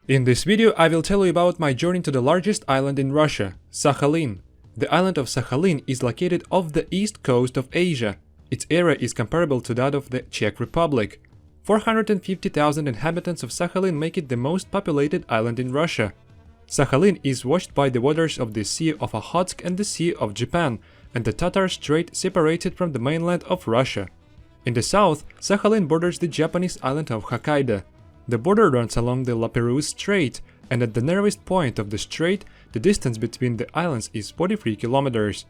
In this video I will tell you about my journey to the largest island in Russia, Sakhalin. The island of Sakhalin is located off the east coast of Asia. Its area is comparable to that of the Czech Republic. 450,000 inhabitants of Sakhalin make it the most populated island in Russia. Sakhalin is washed by the waters of the Sea of Okhotsk and the Sea of Japan, and the Tatar Strait separates it from the mainland of Russia. In the south, Sakhalin borders the Japanese island of Hokkaido. The border runs along the Lapérouse Strait, and at the narrowest point of the strait, the distance between the islands is 43 kilometers.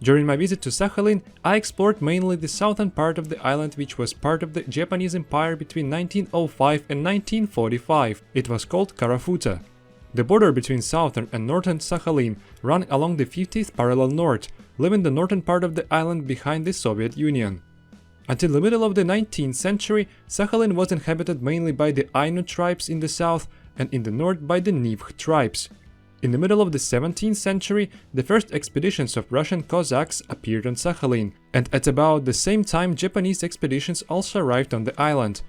During my visit to Sakhalin, I explored mainly the southern part of the island, which was part of the Japanese Empire between 1905 and 1945. It was called Karafuto. The border between southern and northern Sakhalin ran along the 50th parallel north, leaving the northern part of the island behind the Soviet Union. Until the middle of the 19th century, Sakhalin was inhabited mainly by the Ainu tribes in the south and in the north by the Nivkh tribes. In the middle of the 17th century, the first expeditions of Russian Cossacks appeared on Sakhalin, and at about the same time Japanese expeditions also arrived on the island.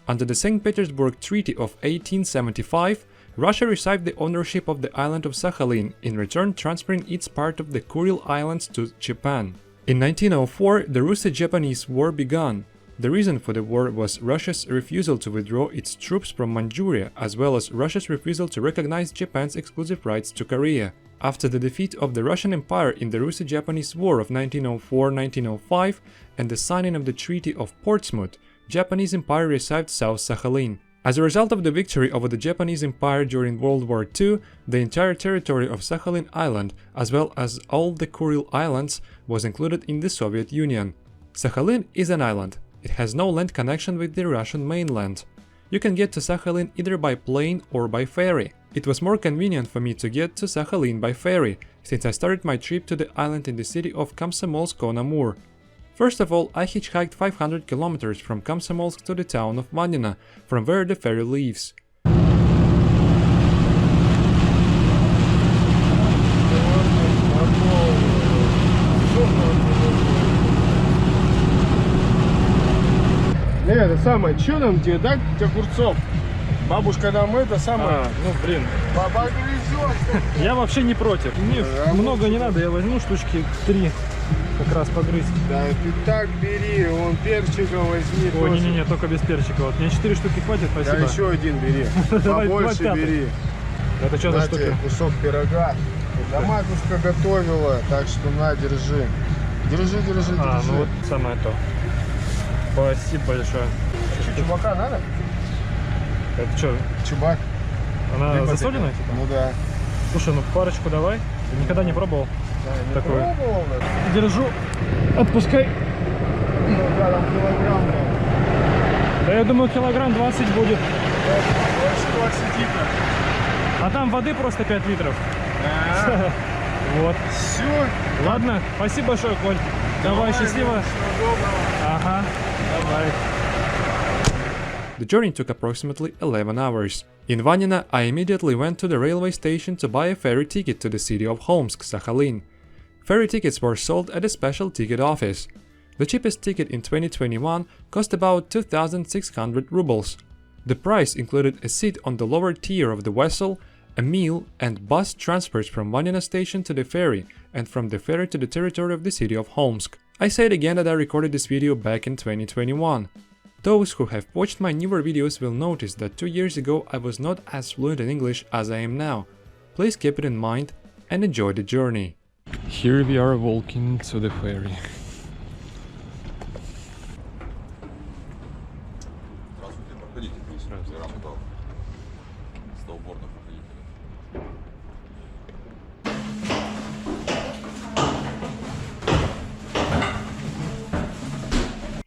Under the St. Petersburg Treaty of 1875, Russia received the ownership of the island of Sakhalin, in return transferring its part of the Kuril Islands to Japan. In 1904, the Russo-Japanese War began. The reason for the war was Russia's refusal to withdraw its troops from Manchuria, as well as Russia's refusal to recognize Japan's exclusive rights to Korea. After the defeat of the Russian Empire in the Russo-Japanese War of 1904-1905 and the signing of the Treaty of Portsmouth, Japanese Empire received South Sakhalin. As a result of the victory over the Japanese Empire during World War II, the entire territory of Sakhalin Island, as well as all the Kuril Islands, was included in the Soviet Union. Sakhalin is an island. It has no land connection with the Russian mainland. You can get to Sakhalin either by plane or by ferry. It was more convenient for me to get to Sakhalin by ferry, since I started my trip to the island in the city of Komsomolsk-on-Amur. First of all, I hitchhiked 500 kilometers from Komsomolsk to the town of Vanina, from where the ferry leaves. Это самое, что нам тебе дать огурцов? Бабушка нам это самое. Ну блин. Баба грызет. Я вообще не против. Мне много не надо, я возьму штучки 3 как раз погрызть. Да ты так бери, вон перчика возьми. Ой, не-не-не, только без перчика. Вот мне 4 штуки хватит, спасибо. Да еще один бери. Побольше бери. Это что за штуки? Кусок пирога. Да матушка готовила, так что на, держи. Держи. Ну вот самое то. Спасибо большое. Чубака надо? Это что? Чубак. Она либо засоленная? Типа? Ну да. Слушай, ну парочку давай. Я никогда не пробовал. Да, не такую. Пробовал, да? Держу. Отпускай. Ну да, там килограмм. Да я думаю, килограмм 20 будет. Больше 20 литров. А там воды просто 5 литров. Да. Вот. Все. Ладно, спасибо большое, Коль. Давай, счастливо. Всего доброго. Ага, давай. The journey took approximately 11 hours. In Vanina, I immediately went to the railway station to buy a ferry ticket to the city of Omsk, Sakhalin. Ferry tickets were sold at a special ticket office. The cheapest ticket in 2021 cost about 2,600 rubles. The price included a seat on the lower tier of the vessel, a meal, and bus transfers from Vanina station to the ferry, and from the ferry to the territory of the city of Omsk. I said again that I recorded this video back in 2021. Those who have watched my newer videos will notice that 2 years ago I was not as fluent in English as I am now. Please keep it in mind and enjoy the journey. Here we are walking to the ferry.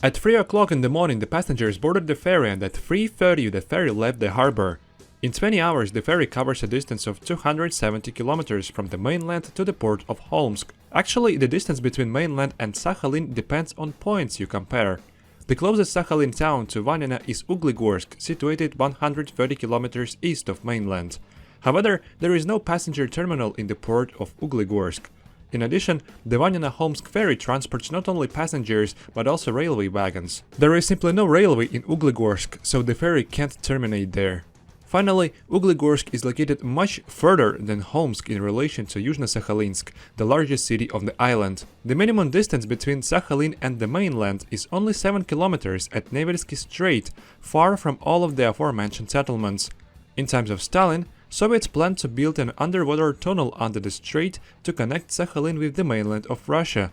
At 3 o'clock in the morning the passengers boarded the ferry, and at 3:30 the ferry left the harbor. In 20 hours the ferry covers a distance of 270 kilometers from the mainland to the port of Omsk. Actually, the distance between mainland and Sakhalin depends on points you compare. The closest Sakhalin town to Vanina is Uglegorsk, situated 130 kilometers east of mainland. However, there is no passenger terminal in the port of Uglegorsk. In addition, the Vanina-Omsk ferry transports not only passengers but also railway wagons. There is simply no railway in Uglegorsk, so the ferry can't terminate there. Finally, Uglegorsk is located much further than Holmsk in relation to Yuzhno-Sakhalinsk, the largest city of the island. The minimum distance between Sakhalin and the mainland is only 7 kilometers at Nevelsk Strait, far from all of the aforementioned settlements. In times of Stalin, Soviets planned to build an underwater tunnel under the strait to connect Sakhalin with the mainland of Russia.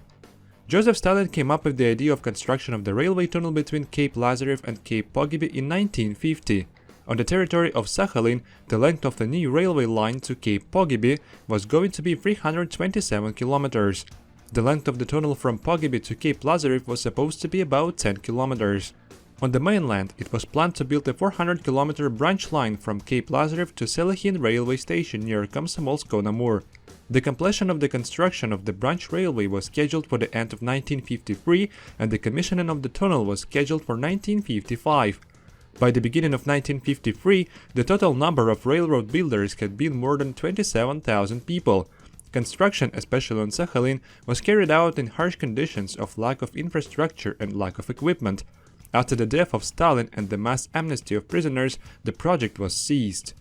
Joseph Stalin came up with the idea of construction of the railway tunnel between Cape Lazarev and Cape Pogiby in 1950. On the territory of Sakhalin, the length of the new railway line to Cape Pogiby was going to be 327 kilometers. The length of the tunnel from Pogiby to Cape Lazarev was supposed to be about 10 kilometers. On the mainland, it was planned to build a 400-kilometer branch line from Cape Lazarev to Selehin railway station near Komsomolsk-on-Amur. The completion of the construction of the branch railway was scheduled for the end of 1953, and the commissioning of the tunnel was scheduled for 1955. By the beginning of 1953, the total number of railroad builders had been more than 27,000 people. Construction, especially on Sakhalin, was carried out in harsh conditions of lack of infrastructure and lack of equipment. After the death of Stalin and the mass amnesty of prisoners, the project was ceased.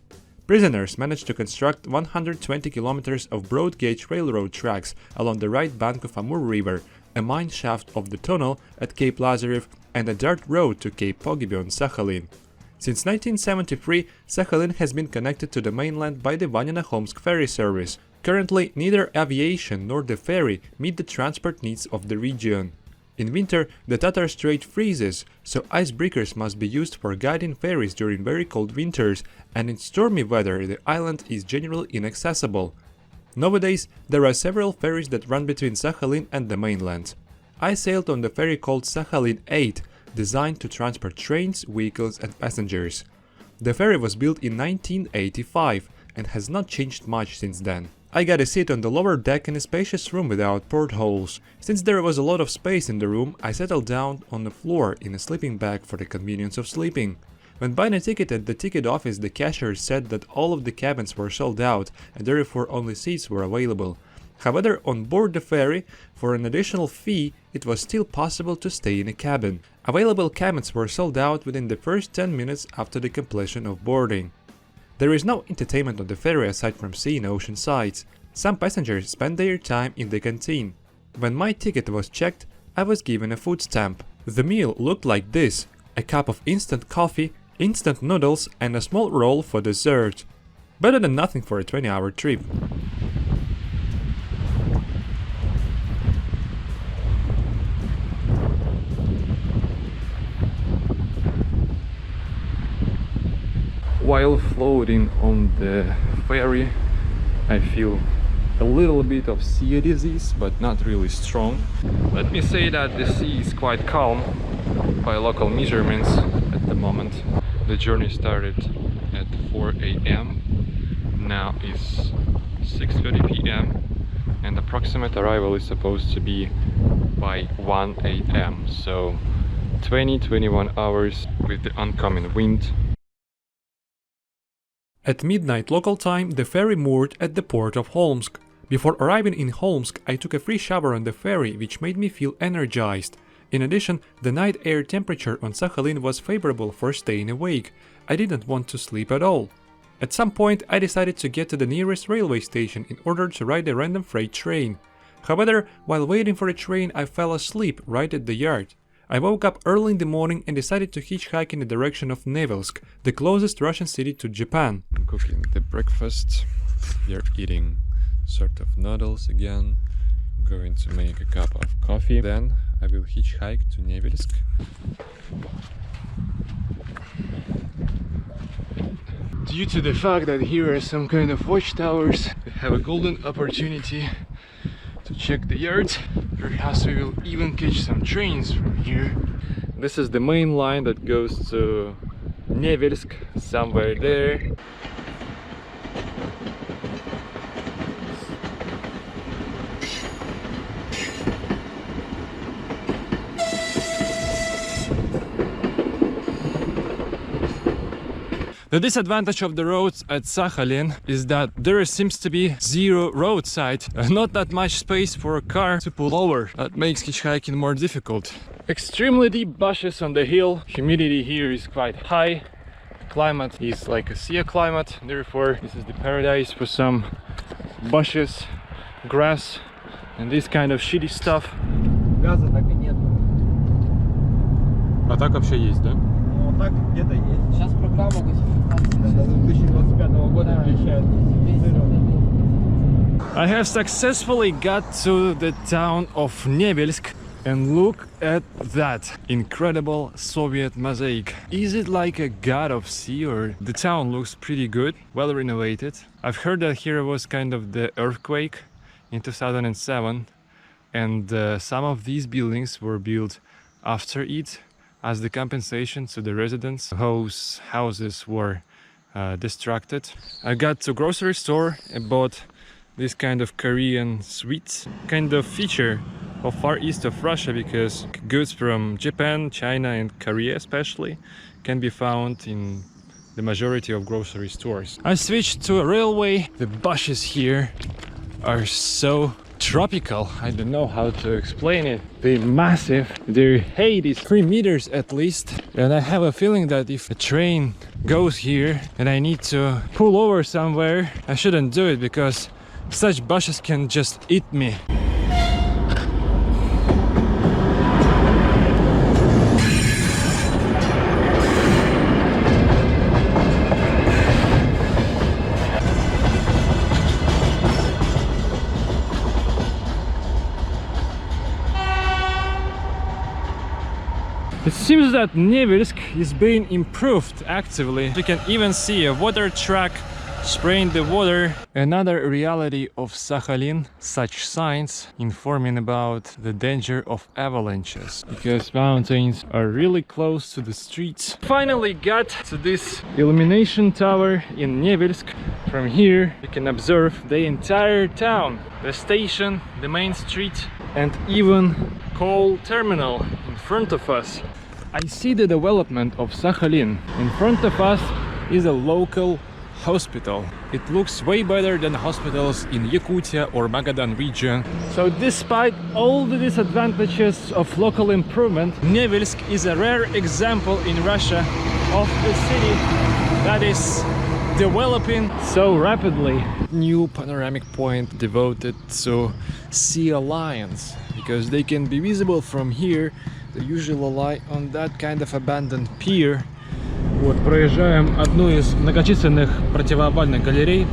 Prisoners managed to construct 120 kilometers of broad-gauge railroad tracks along the right bank of Amur River, a mine shaft of the tunnel at Cape Lazarev, and a dirt road to Cape Pogiby on Sakhalin. Since 1973, Sakhalin has been connected to the mainland by the Vanina-Homsk ferry service. Currently, neither aviation nor the ferry meet the transport needs of the region. In winter, the Tatar Strait freezes, so icebreakers must be used for guiding ferries during very cold winters, and in stormy weather the island is generally inaccessible. Nowadays, there are several ferries that run between Sakhalin and the mainland. I sailed on the ferry called Sakhalin 8, designed to transport trains, vehicles and passengers. The ferry was built in 1985 and has not changed much since then. I got a seat on the lower deck in a spacious room without portholes. Since there was a lot of space in the room, I settled down on the floor in a sleeping bag for the convenience of sleeping. When buying a ticket at the ticket office, the cashier said that all of the cabins were sold out and therefore only seats were available. However, on board the ferry, for an additional fee, it was still possible to stay in a cabin. Available cabins were sold out within the first 10 minutes after the completion of boarding. There is no entertainment on the ferry aside from seeing ocean sights. Some passengers spend their time in the canteen. When my ticket was checked, I was given a food stamp. The meal looked like this: a cup of instant coffee, instant noodles and a small roll for dessert. Better than nothing for a 20-hour trip. While floating on the ferry, I feel a little bit of sea disease, but not really strong. Let me say that the sea is quite calm by local measurements at the moment. The journey started at 4 AM, now is 6:30 PM, and approximate arrival is supposed to be by 1 AM, so 20-21 hours with the oncoming wind. At midnight local time, the ferry moored at the port of Holmsk. Before arriving in Holmsk, I took a free shower on the ferry, which made me feel energized. In addition, the night air temperature on Sakhalin was favorable for staying awake. I didn't want to sleep at all. At some point, I decided to get to the nearest railway station in order to ride a random freight train. However, while waiting for a train, I fell asleep right at the yard. I woke up early in the morning and decided to hitchhike in the direction of Nevelsk, the closest Russian city to Japan. I'm cooking the breakfast. We are eating sort of noodles again. I'm going to make a cup of coffee. Then I will hitchhike to Nevelsk. Due to the fact that here are some kind of watchtowers, we have a golden opportunity to check the yard. Perhaps we will even catch some trains from here. This is the main line that goes to Nevelsk, somewhere there. The disadvantage of the roads at Sakhalin is that there seems to be zero roadside, not that much space for a car to pull over. That makes hitchhiking more difficult. Extremely deep bushes on the hill, humidity here is quite high, climate is like a sea climate, therefore this is the paradise for some bushes, grass and this kind of shitty stuff. Газа так и нет. А так вообще есть, да? Ну, так где-то есть. Сейчас программа до 2025 года обещают. I have successfully got to the town of Nevelsk, and look at that incredible Soviet mosaic. Is it like a god of sea, or the town looks pretty good, well renovated? I've heard that here was kind of the earthquake in 2007, and some of these buildings were built after it as the compensation to the residents whose houses were destructed. I got to grocery store and bought this kind of Korean sweets, kind of feature of far east of Russia, because goods from Japan, China and Korea especially can be found in the majority of grocery stores. I switched to a railway. The bushes here are so tropical. I don't know how to explain it. They're massive. Their height is 3 meters at least. And I have a feeling that if a train goes here and I need to pull over somewhere, I shouldn't do it because such bushes can just eat me. It seems that Nevelsk is being improved actively. You can even see a water truck spraying the water. Another reality of Sakhalin, such signs informing about the danger of avalanches, because mountains are really close to the streets. Finally got to this illumination tower in Nevelsk. From here you can observe the entire town, the station, the main street and even coal terminal in front of us. I see the development of Sakhalin. In front of us is a local hospital. It looks way better than hospitals in Yakutia or Magadan region. So despite all the disadvantages of local improvement, Nevelsk is a rare example in Russia of a city that is developing so rapidly. New panoramic point devoted to sea lions, because they can be visible from here. They usually lie on that kind of abandoned pier. Вот, проезжаем одну из многочисленных противоаварийных галерей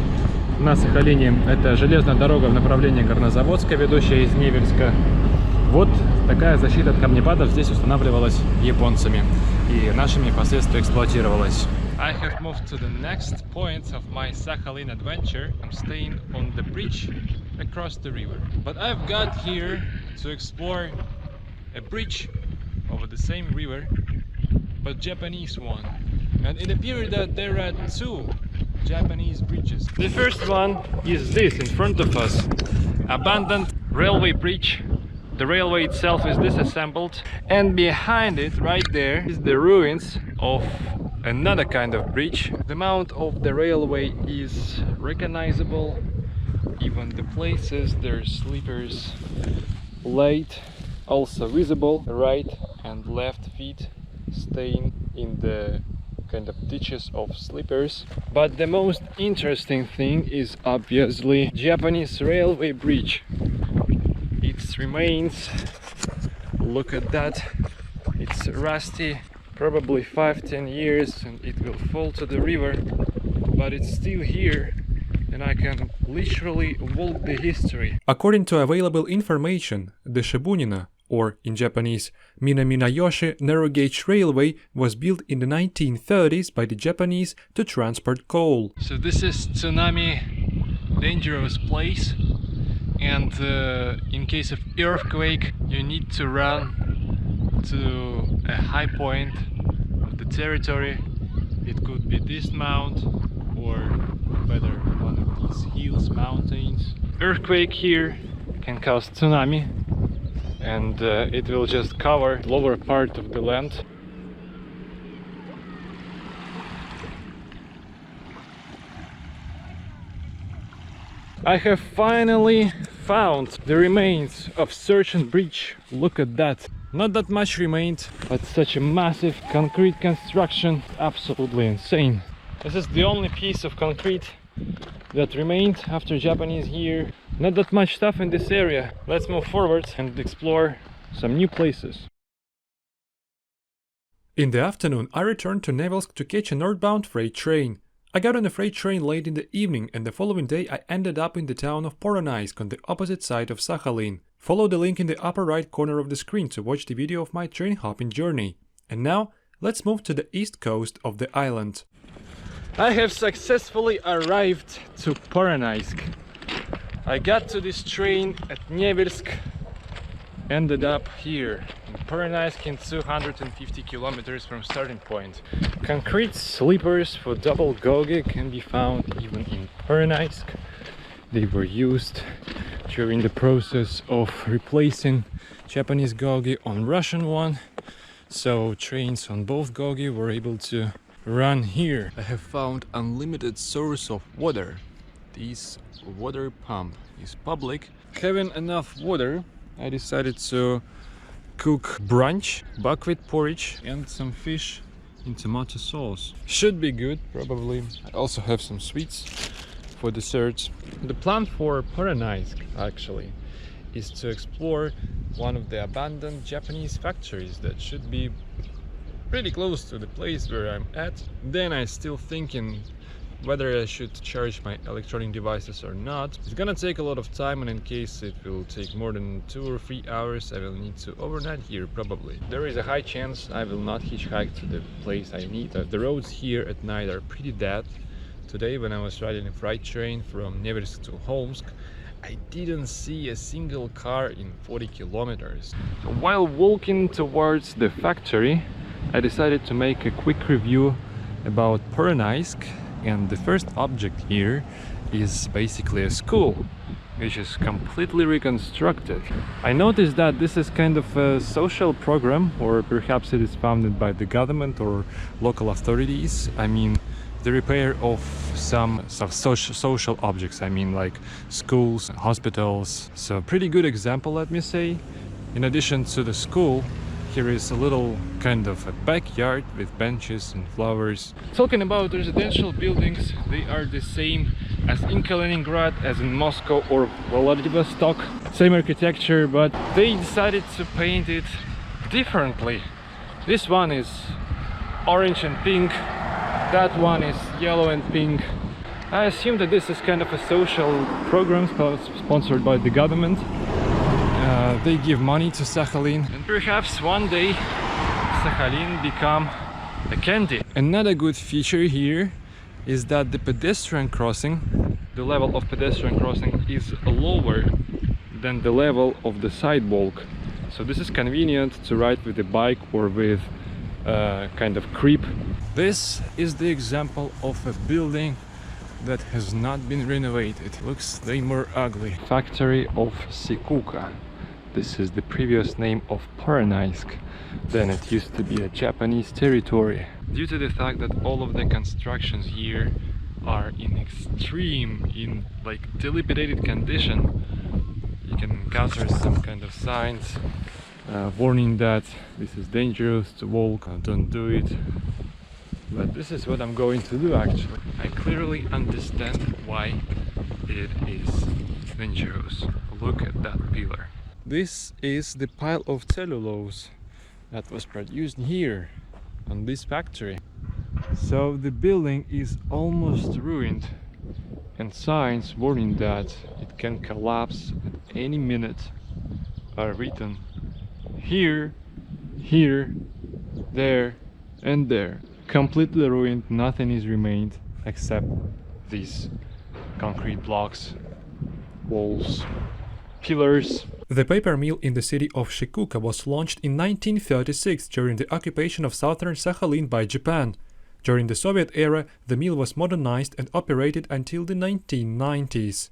на Сахалине. Это железная дорога в направлении Горнозаводска, ведущая из Невельска. Вот такая защита от камнепадов здесь устанавливалась японцами и нашими впоследствии эксплуатировалась. I have moved to the next point of my Sakhalin adventure. I'm staying on the bridge across the river. But I've got here to explore a bridge over the same river, but Japanese one. And it appeared that there are two Japanese bridges. The first one is this in front of us, abandoned railway bridge. The railway itself is disassembled, and behind it, right there, is the ruins of another kind of bridge. The mount of the railway is recognizable, even the places their sleepers laid also visible. Right and left feet staying in the kind of ditches of sleepers. But the most interesting thing is obviously Japanese railway bridge. Its remains, look at that, it's rusty, probably 5-10 years, and it will fall to the river, but it's still here and I can literally walk the history. According to available information, the Shebunino, or in Japanese, Minaminayoshi narrow gauge railway, was built in the 1930s by the Japanese to transport coal. So this is tsunami dangerous place, and in case of earthquake you need to run to a high point of the territory. It could be this mount or better one of these hills, mountains. Earthquake here can cause tsunami, and it will just cover the lower part of the land. I have finally found the remains of Sergeant Bridge. Look at that. Not that much remained, but such a massive concrete construction, absolutely insane. This is the only piece of concrete that remained after Japanese here. Not that much stuff in this area. Let's move forward and explore some new places. In the afternoon, I returned to Nevelsk to catch a northbound freight train. I got on a freight train late in the evening, and the following day I ended up in the town of Poronaysk on the opposite side of Sakhalin. Follow the link in the upper right corner of the screen to watch the video of my train hopping journey. And now, let's move to the east coast of the island. I have successfully arrived to Poronaysk. I got to this train at Nevelsk, ended up here in Poronaysk in 250 kilometers from starting point. Concrete sleepers for double gogi can be found even in Poronaysk. They were used during the process of replacing Japanese gogi on Russian one, so trains on both gogi were able to run here. I have found unlimited source of water. This water pump is public. Having enough water, I decided to cook brunch, buckwheat porridge and some fish in tomato sauce. Should be good, probably. I also have some sweets for desserts. The plan for Poronaysk actually is to explore one of the abandoned Japanese factories that should be pretty close to the place where I'm at. Then I'm still thinking whether I should charge my electronic devices or not. It's gonna take a lot of time, and in case it will take more than 2 or 3 hours, I will need to overnight here probably. There is a high chance I will not hitchhike to the place I need. The roads here at night are pretty dead. Today when I was riding a freight train from Nevelsk to Holmsk, I didn't see a single car in 40 kilometers. So while walking towards the factory, I decided to make a quick review about Poronaysk, and the first object here is basically a school, which is completely reconstructed. I noticed that this is kind of a social program, or perhaps it is funded by the government or local authorities. I mean, the repair of some social objects, I mean like schools, hospitals. So pretty good example, let me say. In addition to the school, here is a little kind of a backyard with benches and flowers. Talking about residential buildings, they are the same as in Kaliningrad, as in Moscow or Vladivostok. Same architecture, but they decided to paint it differently. This one is orange and pink, that one is yellow and pink. I assume that this is kind of a social program sponsored by the government. They give money to Sakhalin, and perhaps one day Sakhalin become a candy. Another good feature here is that the pedestrian crossing, the level of pedestrian crossing is lower than the level of the sidewalk. So this is convenient to ride with a bike or with kind of creep. This is the example of a building that has not been renovated. Looks way more ugly. Factory of Sikuka. This is the previous name of Poronaysk. Then it used to be a Japanese territory. Due to the fact that all of the constructions here are in extreme, in like dilapidated condition, you can encounter some kind of signs warning that this is dangerous to walk, don't do it. But this is what I'm going to do actually. I clearly understand why it is dangerous. Look at that pillar. This is the pile of cellulose that was produced here on this factory. So the building is almost ruined, and signs warning that it can collapse at any minute are written here, here, there and there. Completely ruined, nothing is remained except these concrete blocks, walls, pillars. The paper mill in the city of Sikuka was launched in 1936 during the occupation of southern Sakhalin by Japan. During the Soviet era, the mill was modernized and operated until the 1990s.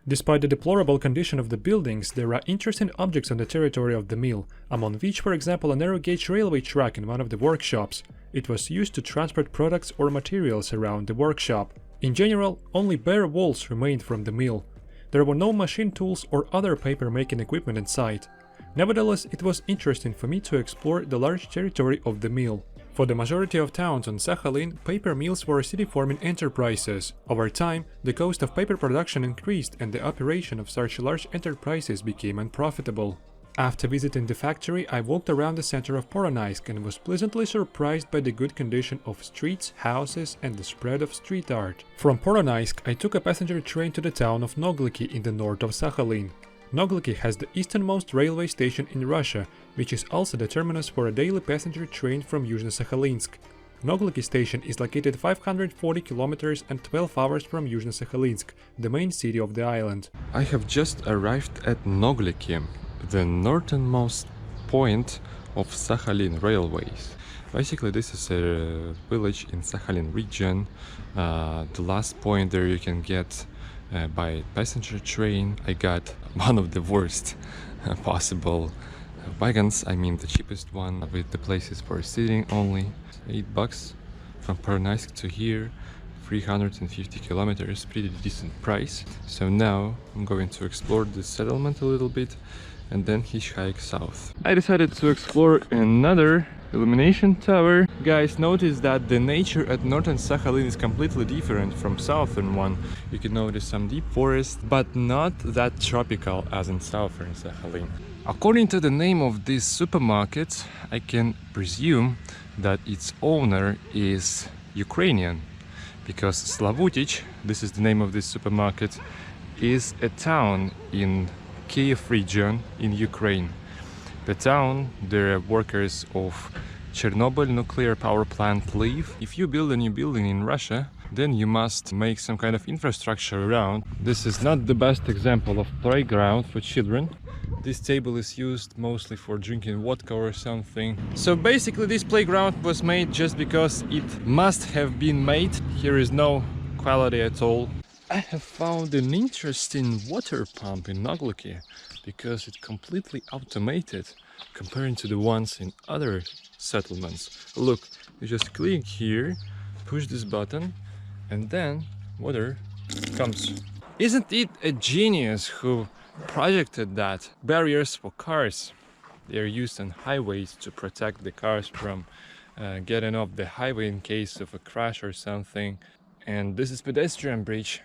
Despite the deplorable condition of the buildings, there are interesting objects on the territory of the mill, among which, for example, a narrow-gauge railway track in one of the workshops. It was used to transport products or materials around the workshop. In general, only bare walls remained from the mill. There were no machine tools or other paper-making equipment inside. Nevertheless, it was interesting for me to explore the large territory of the mill. For the majority of towns on Sakhalin, paper mills were city-forming enterprises. Over time, the cost of paper production increased and the operation of such large enterprises became unprofitable. After visiting the factory, I walked around the center of Poronaysk and was pleasantly surprised by the good condition of streets, houses and the spread of street art. From Poronaysk, I took a passenger train to the town of Nogliki in the north of Sakhalin. Nogliki has the easternmost railway station in Russia, which is also the terminus for a daily passenger train from Yuzhno-Sakhalinsk. Nogliki station is located 540 kilometers and 12 hours from Yuzhno-Sakhalinsk, the main city of the island. I have just arrived at Nogliki, the northernmost point of Sakhalin railways. Basically, this is a village in Sakhalin region. The last point there you can get by passenger train. I got one of the worst possible wagons, I mean the cheapest one with the places for sitting only. $8 from Poronaysk to here, 350 kilometers, pretty decent price. So now I'm going to explore the settlement a little bit and then hitchhike south. I decided to explore another illumination tower. Guys, notice that the nature at northern Sakhalin is completely different from southern one. You can notice some deep forest, but not that tropical as in southern Sakhalin. According to the name of this supermarket, I can presume that its owner is Ukrainian, because Slavutich, this is the name of this supermarket, is a town in Kiev region in Ukraine. The town, there are workers of Chernobyl nuclear power plant live. If you build a new building in Russia, then you must make some kind of infrastructure around. This is not the best example of playground for children. This table is used mostly for drinking vodka or something. So basically this playground was made just because it must have been made. Here is no quality at all. I have found an interesting water pump in Nogliki because it's completely automated comparing to the ones in other settlements. Look, you just click here, push this button, and then water comes. Isn't it a genius who projected that? Barriers for cars. They are used on highways to protect the cars from getting off the highway in case of a crash or something. And this is pedestrian bridge.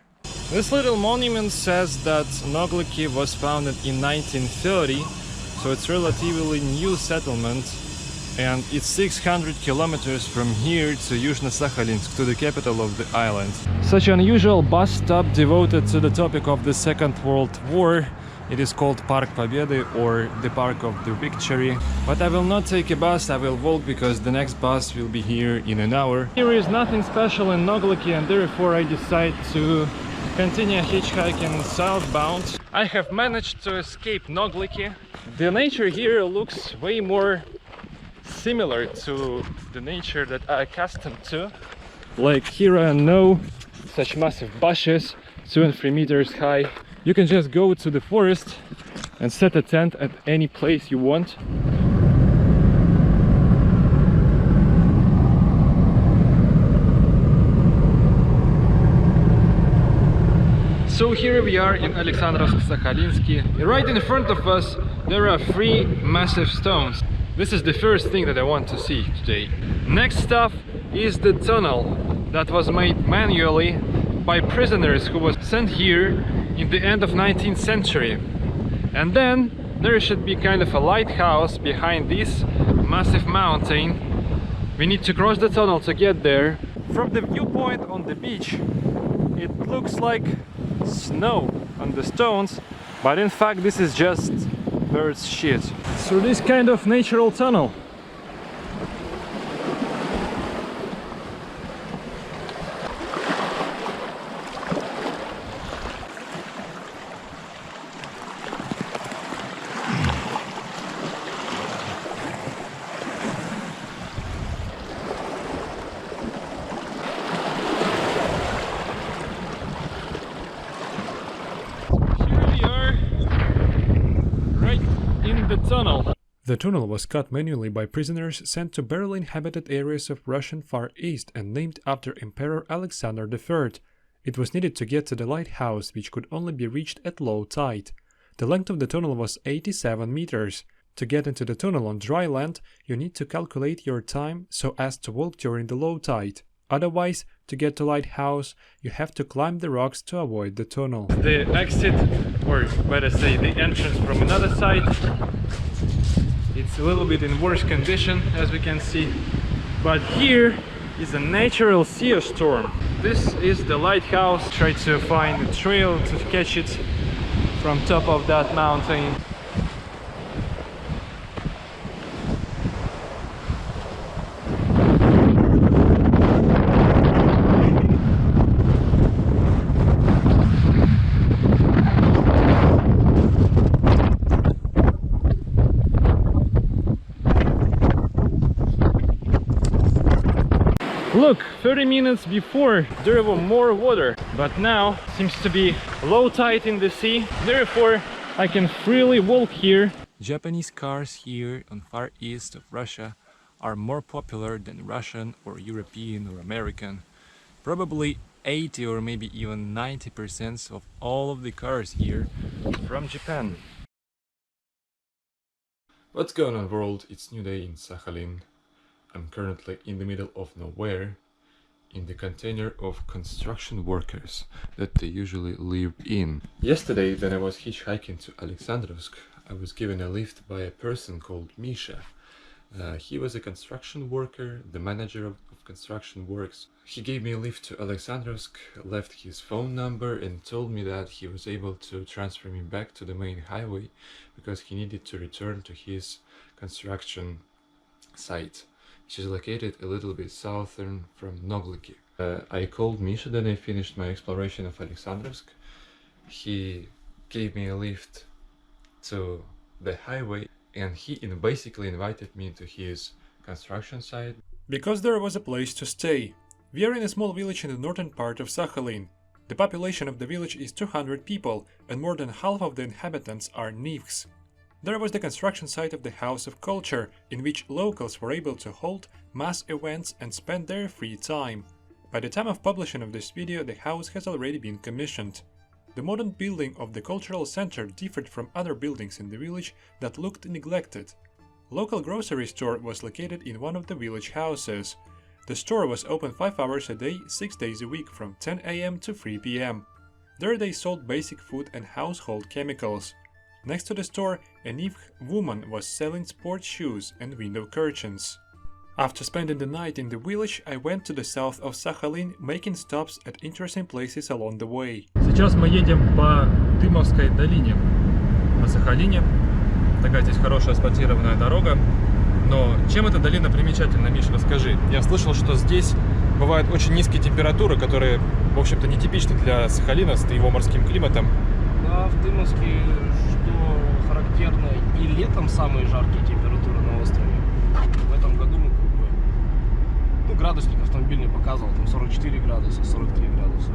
This little monument says that Nogliki was founded in 1930, so it's relatively new settlement, and it's 600 kilometers from here to Yuzhno-Sakhalinsk, to the capital of the island. Such an unusual bus stop devoted to the topic of the Second World War. It is called Park Победы or the Park of the Victory. But I will not take a bus, I will walk because the next bus will be here in an hour. Here is nothing special in Nogliki and therefore I decide to continue hitchhiking southbound. I have managed to escape Nogliki. The nature here looks way more similar to the nature that I'm accustomed to. Like here are no such massive bushes, 2 and 3 meters high. You can just go to the forest and set a tent at any place you want. So here we are in Aleksandrovsk-Sakhalinskiy. Right in front of us there are 3 massive stones. This is the first thing that I want to see today. Next stop is the tunnel that was made manually by prisoners who was sent here in the end of 19th century. And then there should be kind of a lighthouse behind this massive mountain. We need to cross the tunnel to get there. From the viewpoint on the beach, it looks like snow on the stones, but in fact this is just bird's shit. Through this kind of natural tunnel. The tunnel was cut manually by prisoners sent to barely inhabited areas of Russian Far East and named after Emperor Alexander III. It was needed to get to the lighthouse, which could only be reached at low tide. The length of the tunnel was 87 meters. To get into the tunnel on dry land, you need to calculate your time so as to walk during the low tide. Otherwise, to get to lighthouse, you have to climb the rocks to avoid the tunnel. The exit, or better say the entrance from another side, it's a little bit in worse condition, as we can see. But here is a natural sea storm. This is the lighthouse. Try to find a trail to catch it from top of that mountain. Look, 30 minutes before there was more water, but now seems to be low tide in the sea, therefore I can freely walk here. Japanese cars here on far east of Russia are more popular than Russian or European or American. Probably 80 or maybe even 90% of all of the cars here from Japan. What's going on, world? It's new day in Sakhalin. I'm currently in the middle of nowhere, in the container of construction workers that they usually live in. Yesterday, when I was hitchhiking to Aleksandrovsk, I was given a lift by a person called Misha. He was a construction worker, the manager of construction works. He gave me a lift to Aleksandrovsk, left his phone number and told me that he was able to transfer me back to the main highway because he needed to return to his construction site, which is located a little bit southern from Nogliki. I called Misha, then I finished my exploration of Aleksandrovsk. He gave me a lift to the highway and he basically invited me to his construction site. Because there was a place to stay. We are in a small village in the northern part of Sakhalin. The population of the village is 200 people and more than half of the inhabitants are Nivkhs. There was the construction site of the House of Culture, in which locals were able to hold mass events and spend their free time. By the time of publishing of this video, the house has already been commissioned. The modern building of the cultural center differed from other buildings in the village that looked neglected. Local grocery store was located in one of the village houses. The store was open 5 hours a day, 6 days a week from 10 AM to 3 PM. There they sold basic food and household chemicals. Next to the store, a Nivkh woman was selling sports shoes and window curtains. After spending the night in the village, I went to the south of Sakhalin, making stops at interesting places along the way. Сейчас мы едем по Дымовской долине на Сахалине. Такая здесь хорошая асфальтированная дорога. Но чем эта долина примечательна, Миш, расскажи. Я слышал, что здесь бывают очень низкие температуры, которые, в общем-то, нетипичны для Сахалина с его морским климатом. Да, в Дымовске, что характерно, и летом самые жаркие температуры на острове. В этом году мы градусник автомобильный показывал, там 44 градуса, 43 градуса.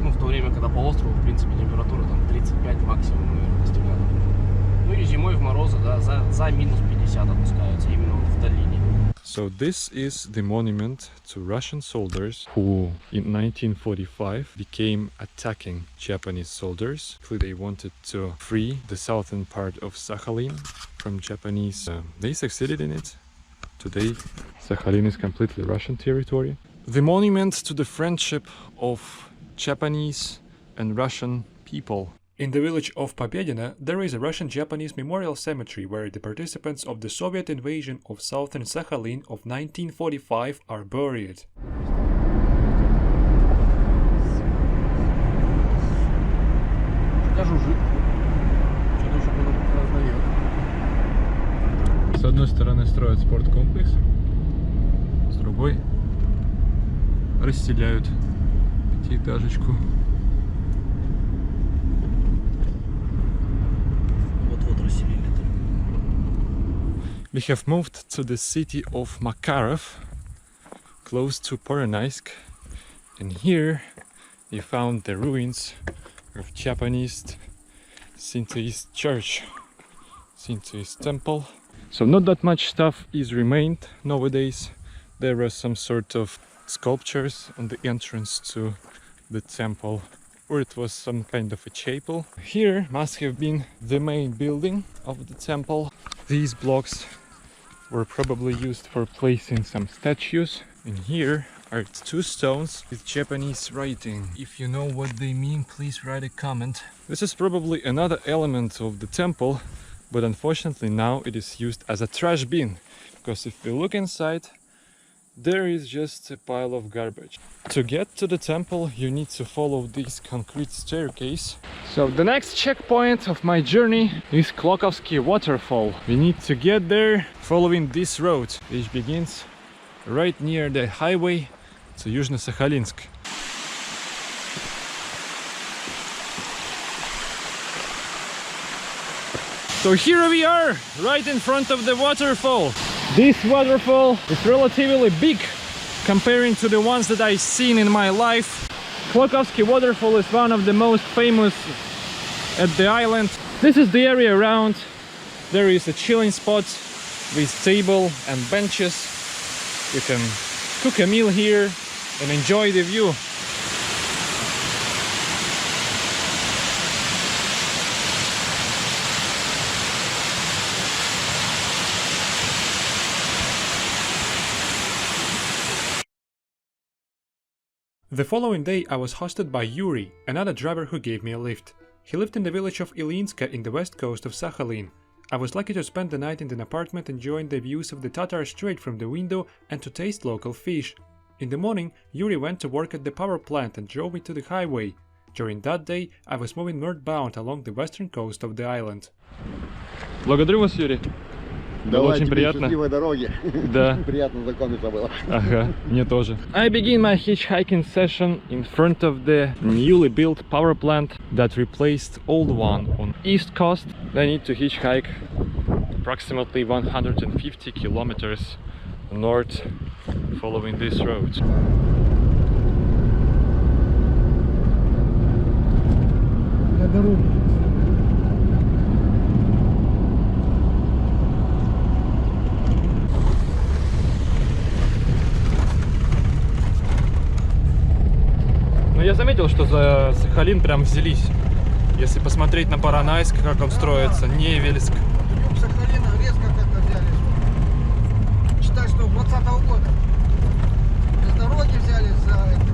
Ну, в то время, когда по острову, в принципе, температура там 35 максимум, наверное, достигала. Ну и зимой в морозы, да, за минус 50 опускаются, именно вот в долине. So this is the monument to Russian soldiers who in 1945 became attacking Japanese soldiers. They wanted to free the southern part of Sakhalin from Japanese. They succeeded in it. Today Sakhalin is completely Russian territory. The monument to the friendship of Japanese and Russian people. In the village of Pobedino, there is a Russian-Japanese memorial cemetery where the participants of the Soviet invasion of southern Sakhalin of 1945 are buried. С одной стороны строят спорткомплекс, с другой расселяют пятиэтажечку. We have moved to the city of Makarov, close to Poronaysk, and here we found the ruins of Japanese Shintoist church, Shintoist temple. So not that much stuff is remained nowadays. There are some sort of sculptures on the entrance to the temple, or it was some kind of a chapel. Here must have been the main building of the temple. These blocks were probably used for placing some statues. And here are two stones with Japanese writing. If you know what they mean, please write a comment. This is probably another element of the temple, but unfortunately now it is used as a trash bin, because if we look inside, there is just a pile of garbage. To get to the temple, you need to follow this concrete staircase. So the next checkpoint of my journey is Klokovsky Waterfall. We need to get there following this road, which begins right near the highway to Yuzhno-Sakhalinsk. So here we are, right in front of the waterfall. This waterfall is relatively big comparing to the ones that I've seen in my life. Klokovsky Waterfall is one of the most famous at the island. This is the area around. There is a chilling spot with table and benches. You can cook a meal here and enjoy the view. The following day I was hosted by Yuri, another driver who gave me a lift. He lived in the village of Ilinska in the west coast of Sakhalin. I was lucky to spend the night in an apartment enjoying the views of the Tatar Strait from the window and to taste local fish. In the morning, Yuri went to work at the power plant and drove me to the highway. During that day, I was moving northbound along the western coast of the island. Благодарю вас, Юрий. Было очень приятно. Дороги. Да. Приятно знакомиться было. Ага, мне тоже. I begin my hitchhiking session in front of the newly built power plant that replaced old one on east coast. I need to hitchhike approximately 150 kilometers north following this road. Я заметил, что за Сахалин прям взялись. Если посмотреть на Поронайск, как он строится, Невельск. Юг Сахалина резко как-то взяли. Считай, что 20-го года. Без дороги взяли за это.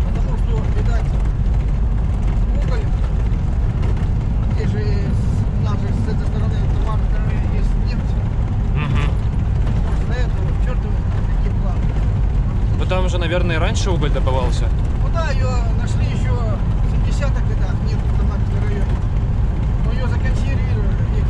Потому что, видать, уголь. Здесь же даже с этой стороны, товар есть нефть. Может, до этого чертовы какие планы. Ну там же, наверное, раньше уголь добывался. Ну да, ее нашли еще в 70-х годах, нет, в Тамарском районе. Но ее законсервировали.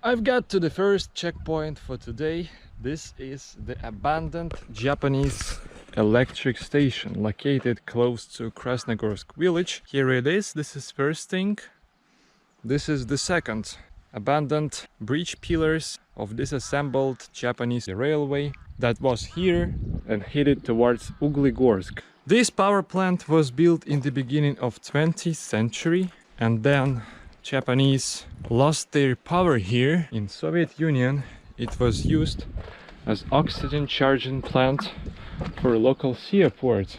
I've got to the first checkpoint for today. This is the abandoned Japanese electric station located close to Krasnogorsk village. Here it is. This is first thing. This is the second. Abandoned bridge pillars of disassembled Japanese railway that was here and headed towards Uglegorsk. This power plant was built in the beginning of 20th century, and then Japanese lost their power here. In Soviet Union it was used as oxygen charging plant for local seaport.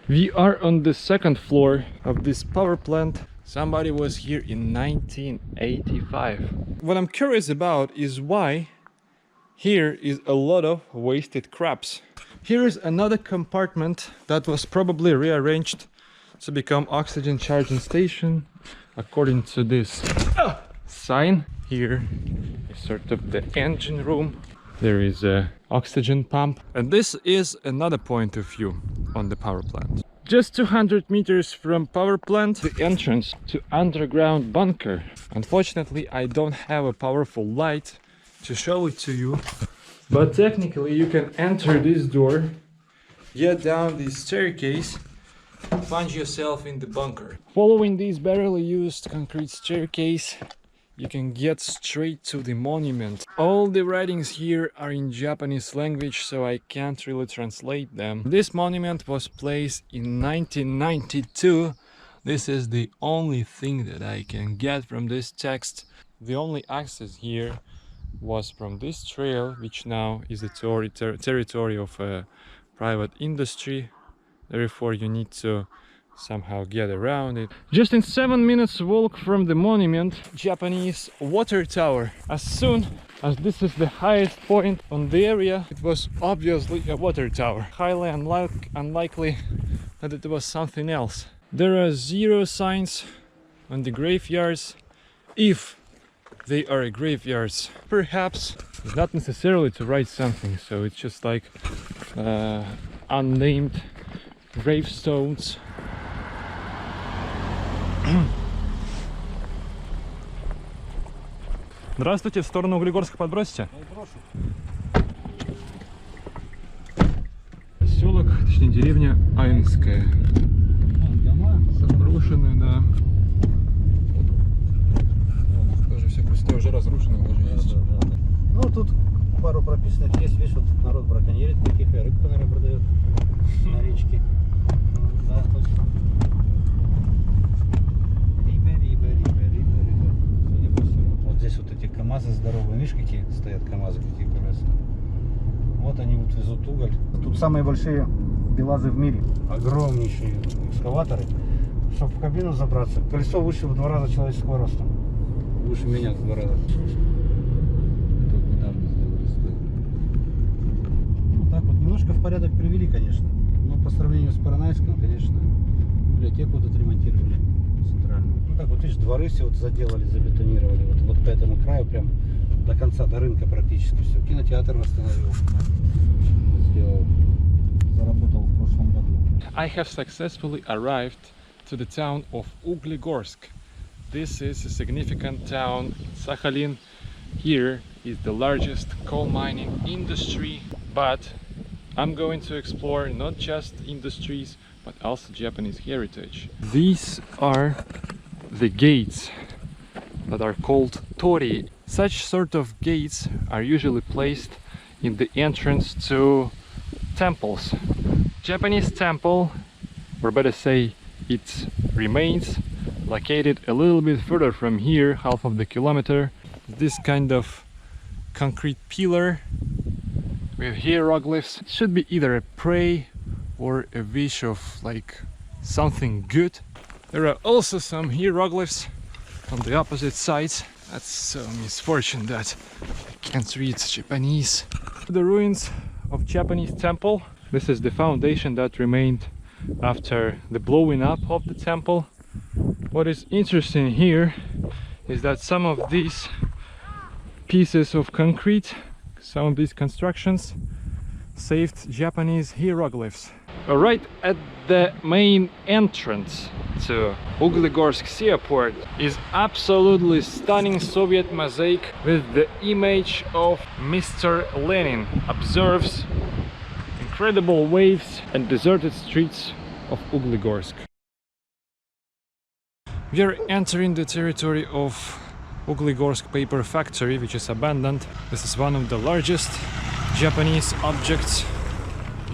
We are on the second floor of this power plant. Somebody was here in 1985. What I'm curious about is why here is a lot of wasted crabs. Here is another compartment that was probably rearranged to become oxygen charging station according to this sign. Here is sort of the engine room. There is a oxygen pump, and this is another point of view on the power plant. Just 200 meters from power plant, the entrance to underground bunker. Unfortunately, I don't have a powerful light to show it to you, but technically you can enter this door, get down this staircase, find yourself in the bunker. Following this barely used concrete staircase, you can get straight to the monument. All the writings here are in Japanese language, so I can't really translate them. This monument was placed in 1992 This is the only thing that I can get from this text. The only access here was from this trail, which now is the territory of a private industry. Therefore, you need to somehow get around it. Just in 7 minutes walk from the monument, Japanese water tower. As soon as this is the highest point on the area, it was obviously a water tower. Highly unlikely that it was something else. There are 0 signs on the graveyards, if they are graveyards. Perhaps it's not necessarily to write something, so it's just like unnamed gravestones. Здравствуйте, в сторону Углегорска подбросите? Поселок, точнее деревня Айнская. Дома Заброшенные, да. Тоже все пустое, уже разрушено даже есть. Ну, тут пару прописанных есть, видишь, вот народ браконьерит, каких рыбку, наверное, продает на речке. Да, точно. Риба. Судя по всему. Вот здесь вот эти КамАЗы здоровые, видишь, какие стоят КамАЗы, какие колеса. Вот они вот везут уголь. Тут самые большие белазы в мире. Огромнейшие экскаваторы. Чтобы в кабину забраться, колесо выше в 2 раза человеческого роста. Выше меня в 2 раза. Ну так вот, немножко в порядок привели, конечно. Но по сравнению с Поронайском, конечно, библиотеку вот отремонтировали центральную. Ну так вот, видишь, дворы все вот заделали, забетонировали. Вот по этому краю прям до конца, до рынка практически все. Кинотеатр восстановил. Сделал. Заработал в прошлом году. I have successfully arrived to the town of Uglegorsk. This is a significant town. Sakhalin here is the largest coal mining industry, but I'm going to explore not just industries but also Japanese heritage. These are the gates that are called tori. Such sort of gates are usually placed in the entrance to temples. Japanese temple, or better say its remains, located a little bit further from here, half of the kilometer. This kind of concrete pillar with hieroglyphs. It should be either a prayer or a wish of like something good. There are also some hieroglyphs on the opposite side. That's a misfortune that I can't read Japanese. The ruins of Japanese temple. This is the foundation that remained after the blowing up of the temple. What is interesting here is that some of these pieces of concrete, some of these constructions, saved Japanese hieroglyphs. Right at the main entrance to Uglegorsk seaport is absolutely stunning Soviet mosaic with the image of Mr. Lenin. Observes incredible waves and deserted streets of Uglegorsk. We are entering the territory of Uglegorsk paper factory, which is abandoned. This is one of the largest Japanese objects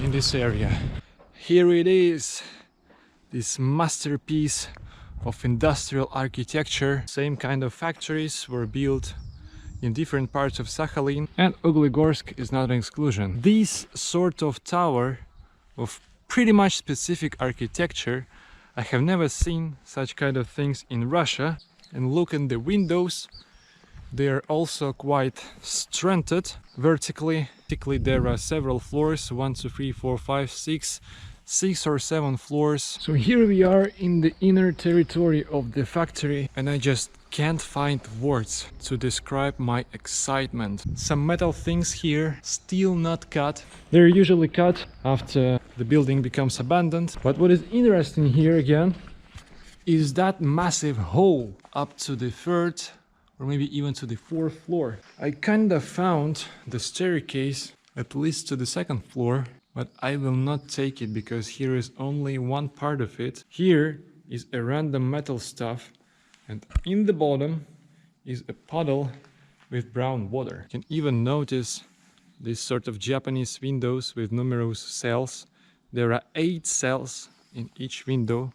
in this area. Here it is, this masterpiece of industrial architecture. Same kind of factories were built in different parts of Sakhalin, and Uglegorsk is not an exclusion. This sort of tower of pretty much specific architecture, I have never seen such kind of things in Russia. And look at the windows, they are also quite slanted vertically. There are several floors, 1, 2, 3, 4, 5, 6 or 7 floors. So here we are in the inner territory of the factory, and I just can't find words to describe my excitement. Some metal things here still not cut. They're usually cut after the building becomes abandoned. But what is interesting here again is that massive hole up to the 3rd or maybe even to the 4th floor. I kinda found the staircase at least to the 2nd floor, but I will not take it because here is only one part of it. Here is a random metal stuff, and in the bottom is a puddle with brown water. You can even notice this sort of Japanese windows with numerous cells. There are 8 cells in each window.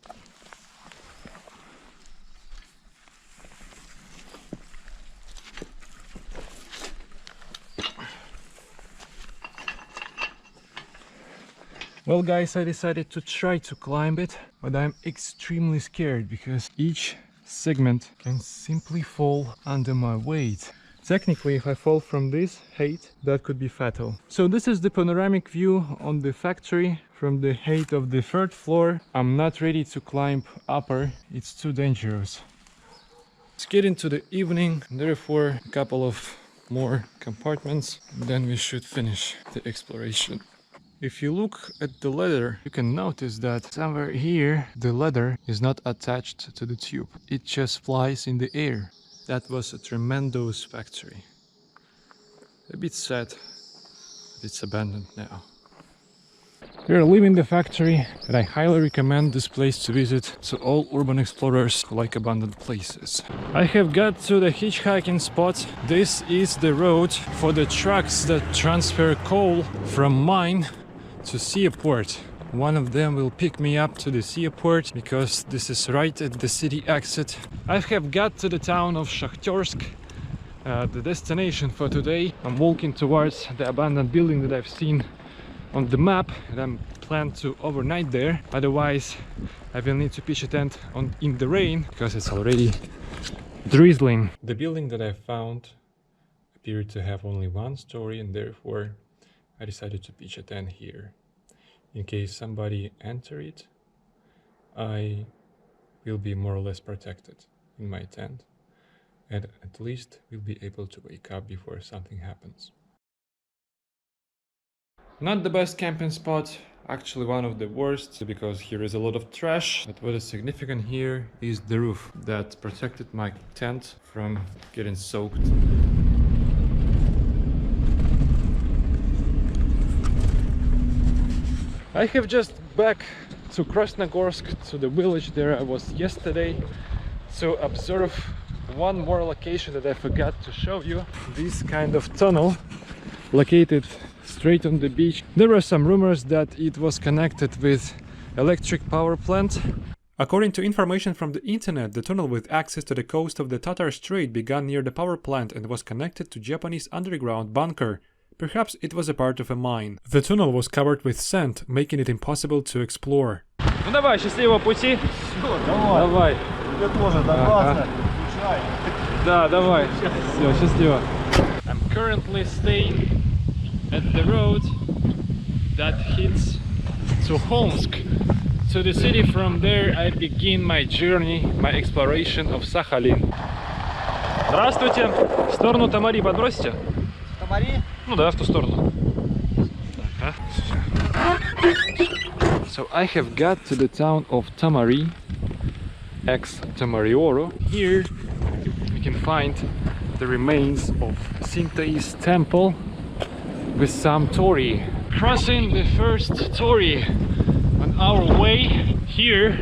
Well guys, I decided to try to climb it, but I'm extremely scared because each segment can simply fall under my weight. Technically, if I fall from this height, that could be fatal. So this is the panoramic view on the factory from the height of the third floor. I'm not ready to climb upper, it's too dangerous. It's getting to the evening, therefore a couple of more compartments, then we should finish the exploration. If you look at the ladder, you can notice that somewhere here the ladder is not attached to the tube. It just flies in the air. That was a tremendous factory. A bit sad that it's abandoned now. We're leaving the factory, and I highly recommend this place to visit to all urban explorers who like abandoned places. I have got to the hitchhiking spot. This is the road for the trucks that transfer coal from mine to seaport. One of them will pick me up to the seaport because this is right at the city exit. I have got to the town of Shakhtersk, the destination for today. I'm walking towards the abandoned building that I've seen on the map, and I'm planned to overnight there. Otherwise, I will need to pitch a tent in the rain because it's already drizzling. The building that I found appeared to have only one story, and therefore I decided to pitch a tent here. In case somebody enter it, I will be more or less protected in my tent, and at least will be able to wake up before something happens. Not the best camping spot, actually one of the worst, because here is a lot of trash. But what is significant here is the roof that protected my tent from getting soaked. I have just back to Krasnogorsk, to the village there I was yesterday, to observe one more location that I forgot to show you. This kind of tunnel located straight on the beach. There were some rumors that it was connected with electric power plant. According to information from the internet, the tunnel with access to the coast of the Tatar Strait began near the power plant and was connected to Japanese underground bunker. Perhaps it was a part of a mine. The tunnel was covered with sand, making it impossible to explore. Ну давай, счастливого пути. Давай. Тебе тоже, да, классно. Да, давай. Все, счастливо. I'm currently staying at the road that hits to Omsk. To the city. From there I begin my journey, my exploration of Sakhalin. Здравствуйте. В сторону Тамари подбросите? Тамари? Ну да, в ту сторону. So I have got to the town of Tamari, ex-Tamarioro. Here we can find the remains of Shintoist temple with some torii. Crossing the first torii on our way. Here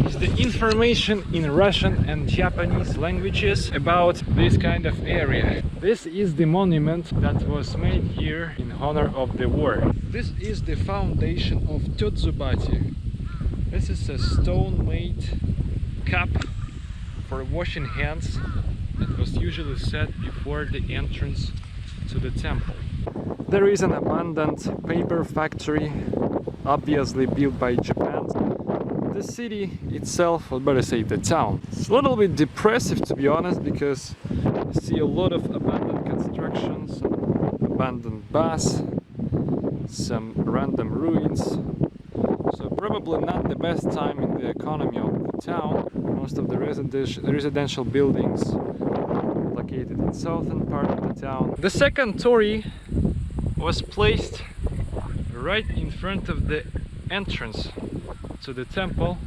is the information in Russian and Japanese languages about this kind of area. This is the monument that was made here in honor of the war. This is the foundation of Totsubati. This is a stone-made cup for washing hands that was usually set before the entrance to the temple. There is an abandoned paper factory, obviously built by Japan. The city itself, or better say the town, it's a little bit depressive to be honest, because you see a lot of abandoned constructions, abandoned bus, some random ruins. So probably not the best time in the economy of the town. Most of the residential buildings located in southern part of the town. The second torii was placed right in front of the entrance to the temple,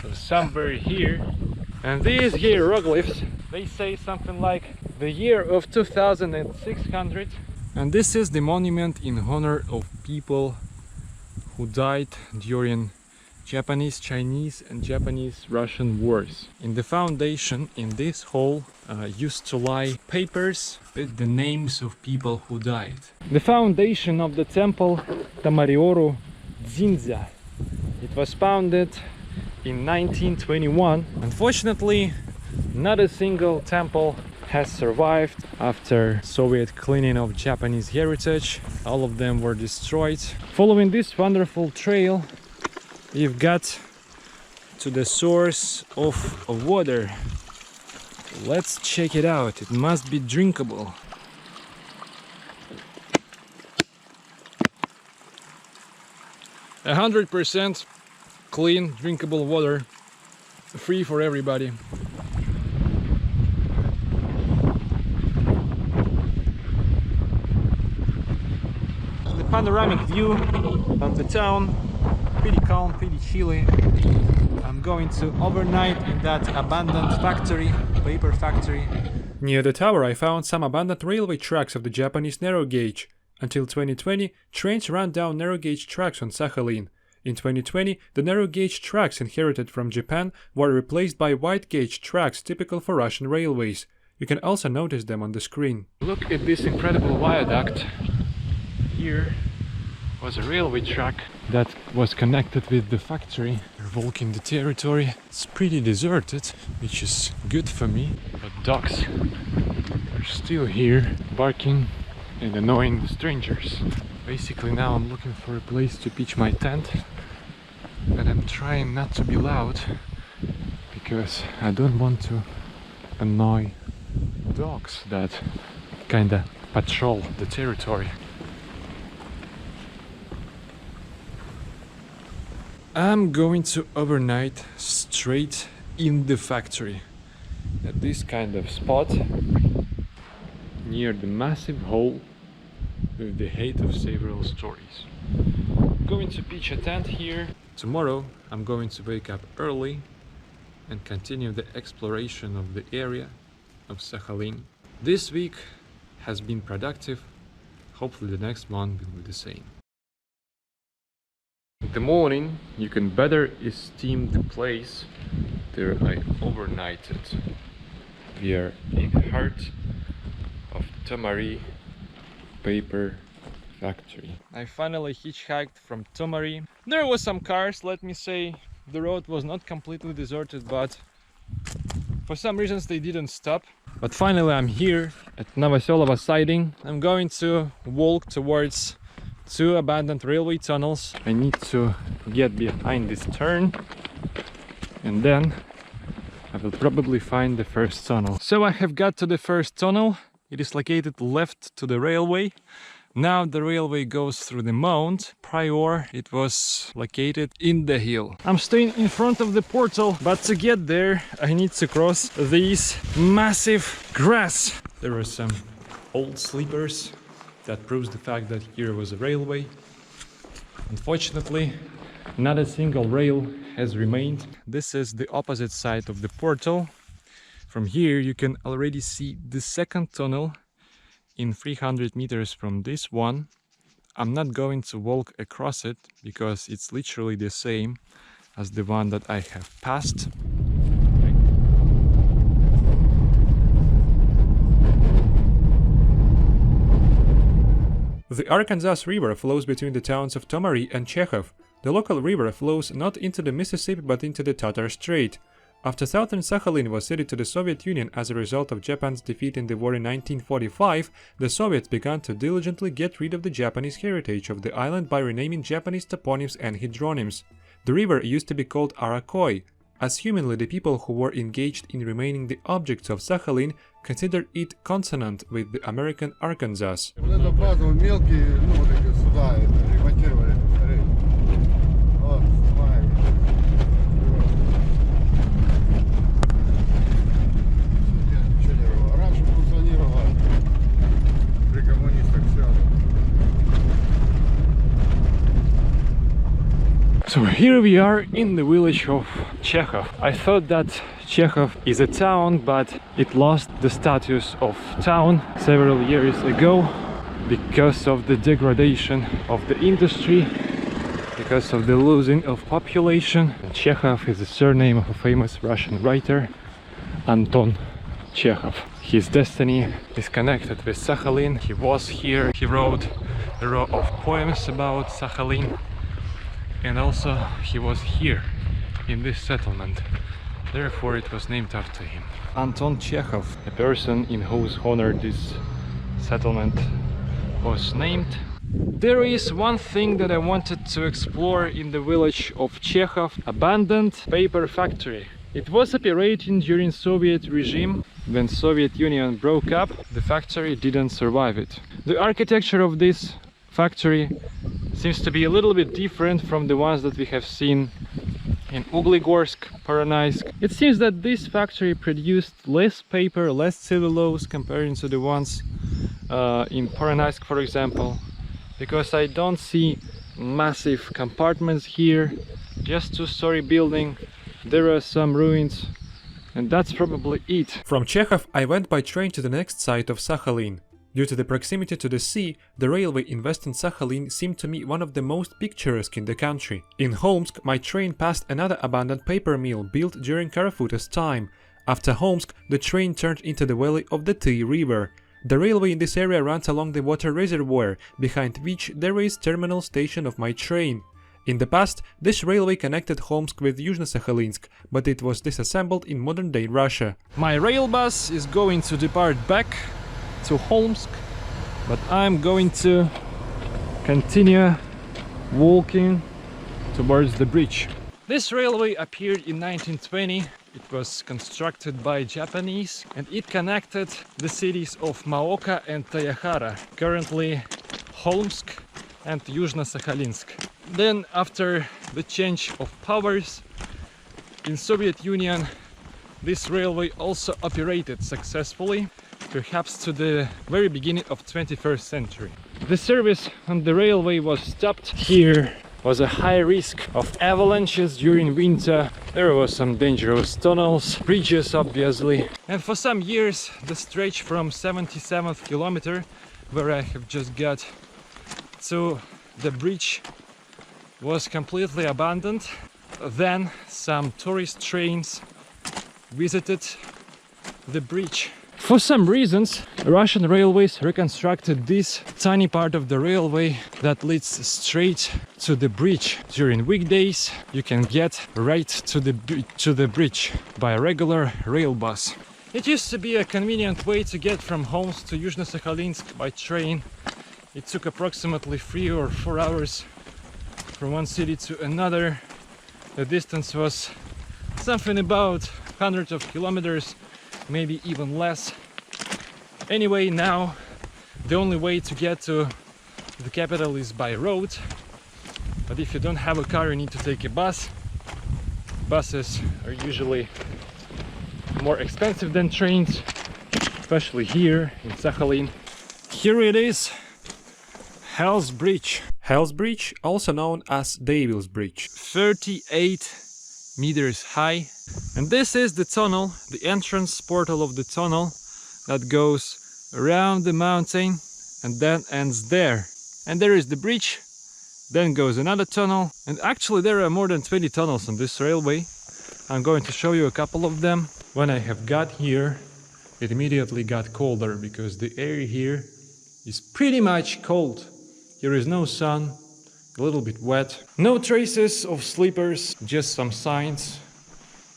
so somewhere here. And these hieroglyphs, they say something like the year of 2600. And this is the monument in honor of people who died during Japanese, Chinese and Japanese-Russian wars. In the foundation, in this hall, used to lie papers with the names of people who died. The foundation of the temple Tamarioro Dzinza. It was founded in 1921. Unfortunately, not a single temple has survived after Soviet cleaning of Japanese heritage. All of them were destroyed. Following this wonderful trail, you've got to the source of water. Let's check it out. It must be drinkable. A 100% clean, drinkable water, free for everybody. The panoramic view of the town, pretty calm, pretty chilly. I'm going to overnight in that abandoned factory, paper factory. Near the tower I found some abandoned railway tracks of the Japanese narrow gauge. Until 2020, trains ran down narrow gauge tracks on Sakhalin. In 2020, the narrow gauge tracks inherited from Japan were replaced by wide gauge tracks typical for Russian railways. You can also notice them on the screen. Look at this incredible viaduct. Here was a railway track that was connected with the factory. We're walking the territory. It's pretty deserted, which is good for me. But dogs are still here, barking and annoying the strangers. Basically now I'm looking for a place to pitch my tent, but I'm trying not to be loud because I don't want to annoy dogs that kinda patrol the territory. I'm going to overnight straight in the factory at this kind of spot near the massive hall with the height of several stories. I'm going to pitch a tent here. Tomorrow I'm going to wake up early and continue the exploration of the area of Sakhalin. This week has been productive. Hopefully the next one will be the same. In the morning you can better esteem the place where I overnighted. We are in the heart of Tomari paper factory. I finally hitchhiked from Tomari. There was some cars, let me say. The road was not completely deserted, but for some reasons they didn't stop. But finally I'm here at Novoselova siding. I'm going to walk towards two abandoned railway tunnels. I need to get behind this turn and then I will probably find the first tunnel. So I have got to the first tunnel. It is located left to the railway. Now the railway goes through the mount. Prior it was located in the hill. I'm staying in front of the portal, but to get there I need to cross these massive grass. There are some old sleepers. That proves the fact that here was a railway. Unfortunately, not a single rail has remained. This is the opposite side of the portal. From here you can already see the second tunnel in 300 meters from this one. I'm not going to walk across it because it's literally the same as the one that I have passed. The Arkansas River flows between the towns of Tomari and Chekhov. The local river flows not into the Mississippi but into the Tatar Strait. After southern Sakhalin was ceded to the Soviet Union as a result of Japan's defeat in the war in 1945, the Soviets began to diligently get rid of the Japanese heritage of the island by renaming Japanese toponyms and hydronyms. The river used to be called Arakoi. Assumingly, the people who were engaged in remaining the objects of Sakhalin considered it consonant with the American Arkansas. So here we are in the village of Chekhov. I thought that Chekhov is a town, but it lost the status of town several years ago because of the degradation of the industry, because of the losing of population. And Chekhov is the surname of a famous Russian writer, Anton Chekhov. His destiny is connected with Sakhalin. He was here, he wrote a row of poems about Sakhalin. And also he was here in this settlement. Therefore it was named after him. Anton Chekhov, a person in whose honor this settlement was named. There is one thing that I wanted to explore in the village of Chekhov, abandoned paper factory. It was operating during Soviet regime. When Soviet Union broke up, the factory didn't survive it. The architecture of this factory seems to be a little bit different from the ones that we have seen in Uglegorsk, Poronaysk. It seems that this factory produced less paper, less cellulose compared to the ones in Poronaysk, for example, because I don't see massive compartments here, just two-story building. There are some ruins, and that's probably it. From Chekhov I went by train to the next site of Sakhalin. Due to the proximity to the sea, the railway in western Sakhalin seemed to me one of the most picturesque in the country. In Homsk, my train passed another abandoned paper mill built during Karafuto's time. After Homsk, the train turned into the valley of the Ty River. The railway in this area runs along the water reservoir, behind which there is terminal station of my train. In the past, this railway connected Homsk with Yuzhno-Sakhalinsk, but it was disassembled in modern-day Russia. My rail bus is going to depart back to Homsk, but I'm going to continue walking towards the bridge. This railway appeared in 1920. It was constructed by Japanese and it connected the cities of Maoka and Tayahara, currently Homsk and Yuzhno-Sakhalinsk. Then, after the change of powers in Soviet Union, this railway also operated successfully, perhaps to the very beginning of 21st century. The service on the railway was stopped. Here was a high risk of avalanches during winter. There was some dangerous tunnels, bridges obviously. And for some years the stretch from 77th kilometer, where I have just got to the bridge, was completely abandoned. Then some tourist trains visited the bridge. For some reasons, Russian railways reconstructed this tiny part of the railway that leads straight to the bridge. During weekdays, you can get right to the bridge by a regular rail bus. It used to be a convenient way to get from Homs to Yuzhno-Sakhalinsk by train. It took approximately 3 or 4 hours from one city to another. The distance was something about hundreds of kilometers, maybe even less. Anyway, now the only way to get to the capital is by road, but if you don't have a car you need to take a bus. Buses are usually more expensive than trains, especially here in Sakhalin. Here it is, Hell's Bridge. Hell's Bridge, also known as Devil's Bridge. 38 meters high. And this is the tunnel, the entrance portal of the tunnel that goes around the mountain and then ends there. And there is the bridge, then goes another tunnel. And actually there are more than 20 tunnels on this railway. I'm going to show you a couple of them. When I have got here, it immediately got colder because the air here is pretty much cold. Here is no sun, a little bit wet. No traces of sleepers, just some signs.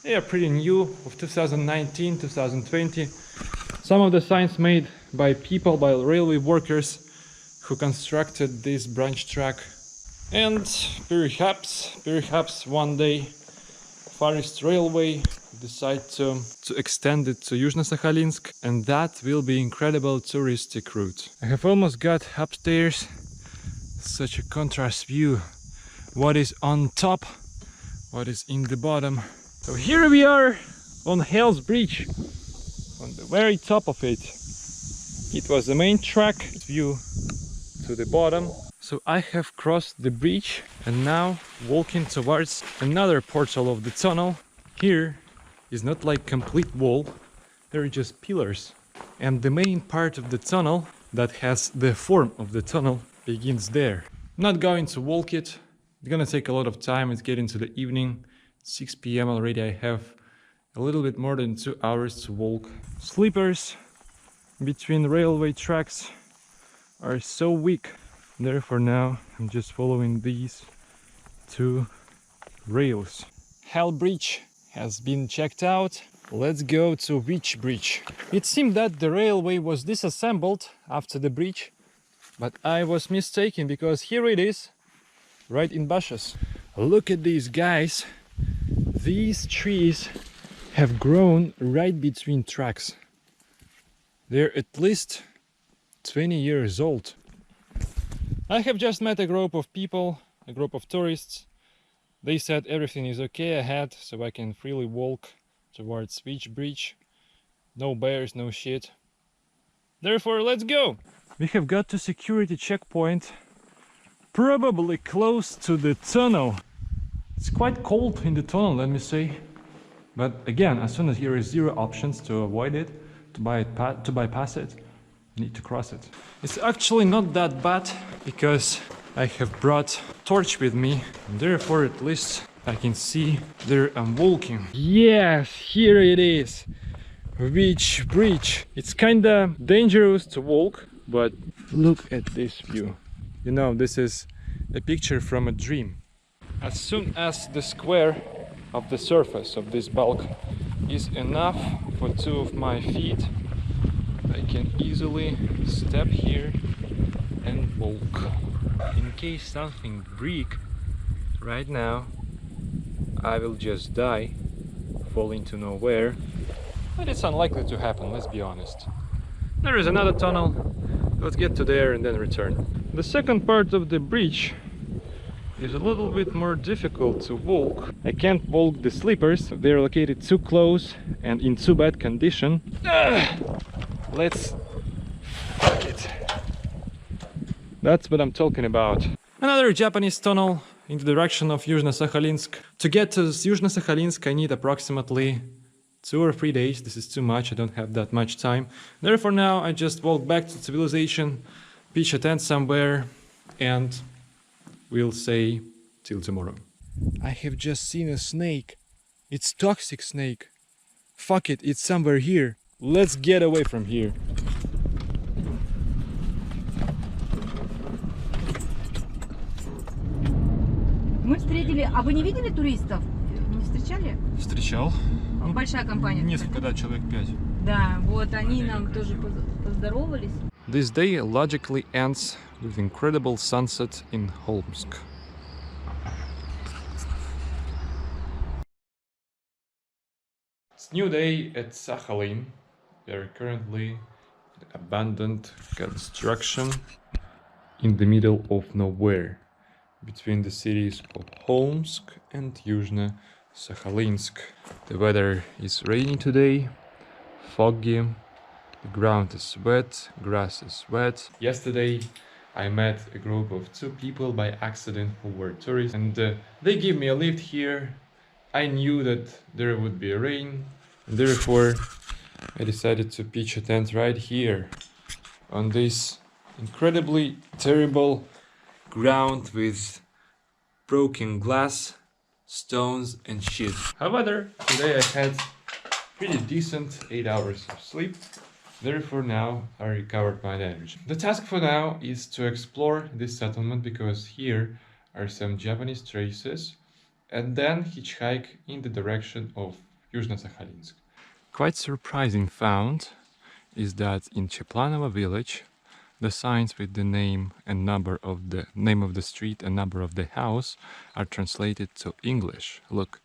They are pretty new, of 2019, 2020. Some of the signs made by people, by railway workers who constructed this branch track. And perhaps one day Far East Railway decide to extend it to Yuzhno-Sakhalinsk, and that will be incredible touristic route. I have almost got upstairs. Such a contrast view. What is on top, what is in the bottom. So here we are on Hell's Bridge, on the very top of it. It was the main track. View to the bottom. So I have crossed the bridge and now walking towards another portal of the tunnel. Here is not like complete wall, there are just pillars. And the main part of the tunnel that has the form of the tunnel begins there. Not going to walk it. It's gonna take a lot of time. It's getting to the evening. 6 p.m. already. I have a little bit more than 2 hours to walk. Sleepers between railway tracks are so weak. Therefore now I'm just following these 2 rails. Hell Bridge has been checked out. Let's go to which bridge? It seemed that the railway was disassembled after the bridge, but I was mistaken because here it is, right in bushes. Look at these guys. These trees have grown right between tracks. They're at least 20 years old. I have just met a group of people, a group of tourists. They said everything is okay ahead, so I can freely walk towards which bridge. No bears, no shit. Therefore, let's go! We have got to security checkpoint, probably close to the tunnel. It's quite cold in the tunnel, let me say. But again, as soon as there is zero options to avoid it, to bypass it, you need to cross it. It's actually not that bad because I have brought torch with me, and therefore at least I can see there I'm walking. Yes, here it is. Which bridge? It's kinda dangerous to walk, but look at this view. You know, this is a picture from a dream. As soon as the square of the surface of this bulk is enough for 2 of my feet, I can easily step here and walk. In case something break right now, I will just die, fall into nowhere, but it's unlikely to happen, let's be honest. There is another tunnel, let's get to there and then return. The second part of the bridge is a little bit more difficult to walk. I can't walk the sleepers, they're located too close and in too bad condition. Let's fuck it. That's what I'm talking about. Another Japanese tunnel in the direction of Yuzhno-Sakhalinsk. To get to Yuzhno-Sakhalinsk I need approximately 2 or 3 days. This is too much, I don't have that much time. Therefore now I just walk back to civilization, pitch a tent somewhere, and we'll say till tomorrow. I have just seen a snake. It's toxic snake. Fuck it, it's somewhere here. Let's get away from here. Мы встретили... А вы не видели туристов? Не встречали? Встречал. Большая компания. Несколько, да, человек 5. Да, вот они нам тоже поздоровались. This day logically ends with incredible sunset in Holmsk. It's new day at Sakhalin. We are currently in abandoned construction in the middle of nowhere, between the cities of Holmsk and Yuzhno-Sakhalinsk. The weather is rainy today, foggy, the ground is wet, grass is wet. Yesterday I met a group of 2 people by accident who were tourists, and they gave me a lift here. I knew that there would be rain, and therefore I decided to pitch a tent right here on this incredibly terrible ground with broken glass, stones and shit. However, today I had pretty decent 8 hours of sleep. Therefore now I recovered my energy. The task for now is to explore this settlement because here are some Japanese traces, and then hitchhike in the direction of Yuzhno-Sakhalinsk. Quite surprising found is that in Cheplanovo village the signs with the name and number of the name of the street and number of the house are translated to English. Look,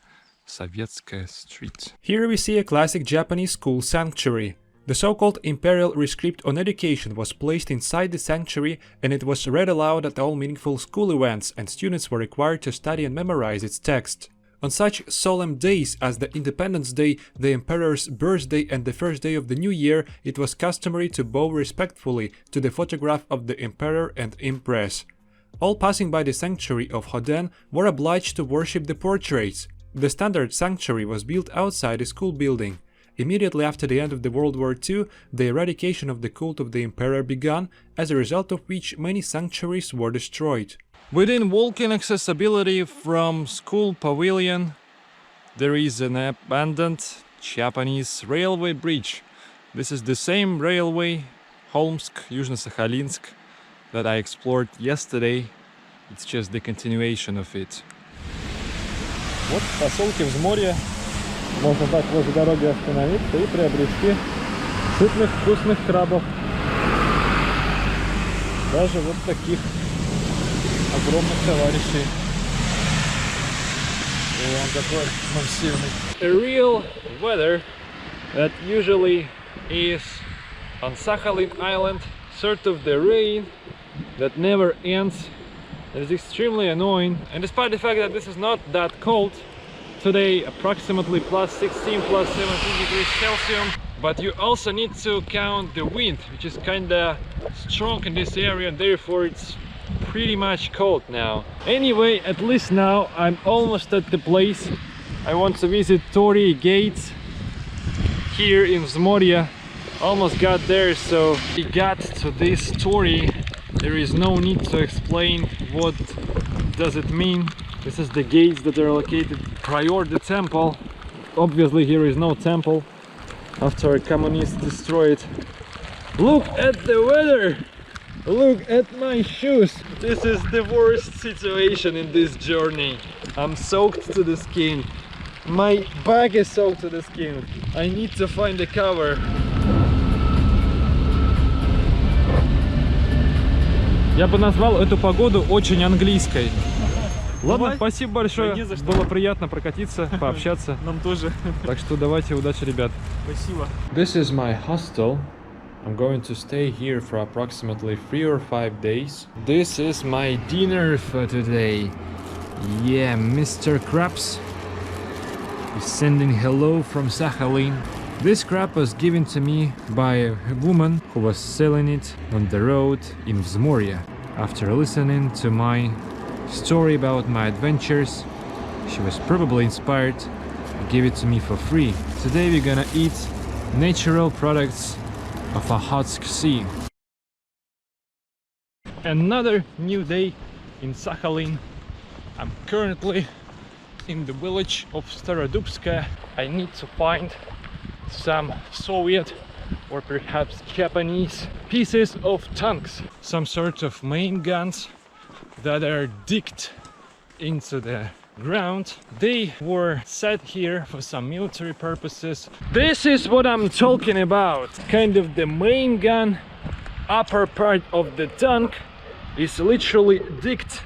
Sovietskaya Street. Here we see a classic Japanese school sanctuary. The so-called imperial rescript on education was placed inside the sanctuary, and it was read aloud at all meaningful school events, and students were required to study and memorize its text. On such solemn days as the Independence Day, the Emperor's birthday and the first day of the New Year, it was customary to bow respectfully to the photograph of the Emperor and Empress. All passing by the sanctuary of Hoden were obliged to worship the portraits. The standard sanctuary was built outside a school building. Immediately after the end of the World War II, the eradication of the cult of the Emperor began, as a result of which many sanctuaries were destroyed. Within walking accessibility from school pavilion, there is an abandoned Japanese railway bridge. This is the same railway, Holmsk, Yuzhno-Sakhalinsk, that I explored yesterday. It's just the continuation of it. Вот в поселке Взморье Можно так возле дороги остановиться и приобрести сытных, вкусных крабов. Даже вот таких огромных товарищей. И он такой массивный. A real weather that usually is on Sakhalin Island, sort of the rain that never ends. It is extremely annoying, and despite the fact that this is not that cold, today approximately plus 16, plus 17 degrees Celsius, but you also need to count the wind, which is kinda strong in this area, and therefore it's pretty much cold now. Anyway, at least now I'm almost at the place. I want to visit Tori Gates here in Vzmorya. Almost got there, so we got to this Tori. There is no need to explain what does it mean. This is the gates that are located prior the temple. Obviously here is no temple after communists destroyed it. Look at the weather! Look at my shoes! This is the worst situation in this journey. I'm soaked to the skin. My bag is soaked to the skin. I need to find a cover. Я бы назвал эту погоду очень английской. Ладно, спасибо большое. Было приятно прокатиться, пообщаться. Нам тоже. Так что давайте, удачи, ребят. Спасибо. This is my hostel. I'm going to stay here for approximately 3 or 5 days. This is my dinner for today. Yeah, Mr. Krabs is sending hello from Sakhalin. This crab was given to me by a woman who was selling it on the road in Vzmorya. After listening to my story about my adventures, she was probably inspired to give it to me for free. Today we're gonna eat natural products of Okhotsk Sea. Another new day in Sakhalin. I'm currently in the village of Starodubskaya. I need to find some Soviet or perhaps Japanese pieces of tanks, some sort of main guns that are digged into the ground. They were set here for some military purposes. This is what I'm talking about. Kind of the main gun upper part of the tank is literally digged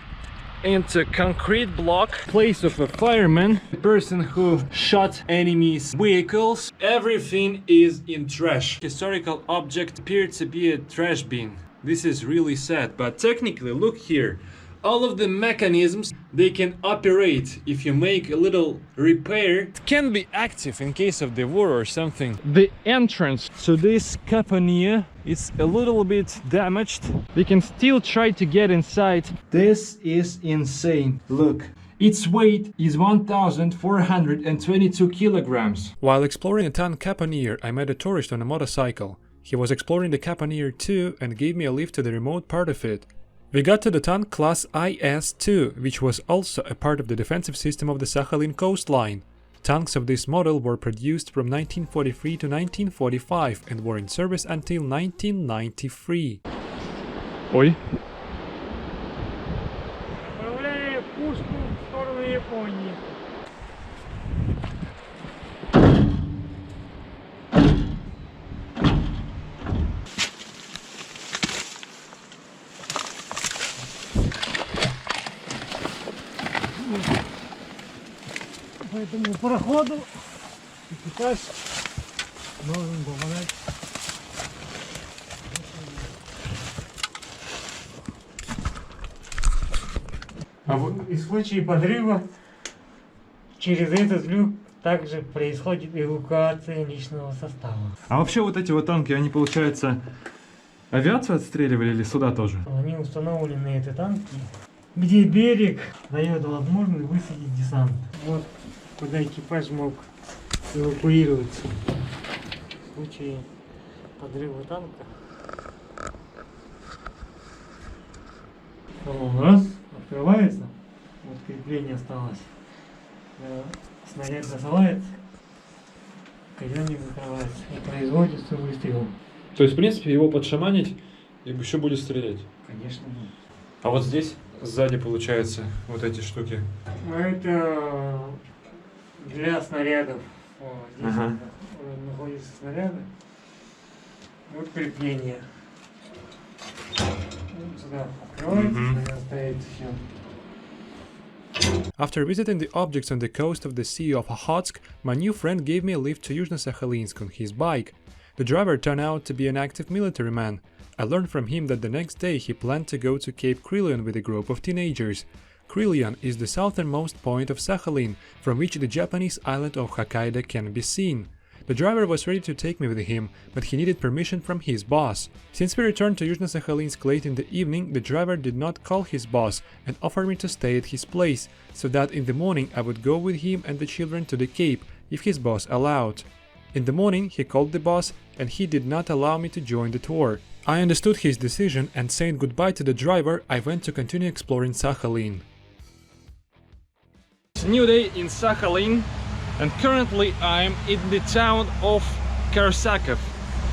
into concrete block, place of a fireman, the person who shot enemies' vehicles. Everything is in trash. Historical object appeared to be a trash bin. This is really sad, but technically look here. All of the mechanisms, they can operate if you make a little repair. It can be active in case of the war or something. The entrance to this caponier is a little bit damaged. We can still try to get inside. This is insane. Look. Its weight is 1,422 kilograms. While exploring a tank caponier, I met a tourist on a motorcycle. He was exploring the caponier too and gave me a lift to the remote part of it. We got to the tank class IS-2, which was also a part of the defensive system of the Sakhalin coastline. Tanks of this model were produced from 1943 to 1945 and were in service until 1993. Ой. По этому проходу экипаж должен помогать. И в случае подрыва через этот люк также происходит эвакуация личного состава. А вообще вот эти вот танки, они, получается, авиацию отстреливали или сюда тоже? Они установлены, эти танки, где берег дает возможность высадить десант. Вот куда экипаж мог эвакуироваться в случае подрыва танка. Салон раз, открывается, вот крепление осталось. Снаряд засылается, казённик закрывается и производится выстрел. То есть, в принципе, его подшаманить и еще будет стрелять? Конечно, нет. А вот здесь сзади, получается, вот эти штуки. Это для снарядов. Waterfall. Здесь находятся снаряды. Вот крепление. Вот сюда открывается, стоит все. After visiting the objects on the coast of the Sea of Okhotsk, my new friend gave me a lift to Yuzhno-Sakhalinsk on his bike. The driver turned out to be an active military man. I learned from him that the next day he planned to go to Cape Krilion with a group of teenagers. Krilion is the southernmost point of Sakhalin, from which the Japanese island of Hokkaido can be seen. The driver was ready to take me with him, but he needed permission from his boss. Since we returned to Yuzhno-Sakhalinsk late in the evening, the driver did not call his boss and offered me to stay at his place, so that in the morning I would go with him and the children to the Cape, if his boss allowed. In the morning he called the boss and he did not allow me to join the tour. I understood his decision and saying goodbye to the driver, I went to continue exploring Sakhalin. It's a new day in Sakhalin. And currently I'm in the town of Karafuto.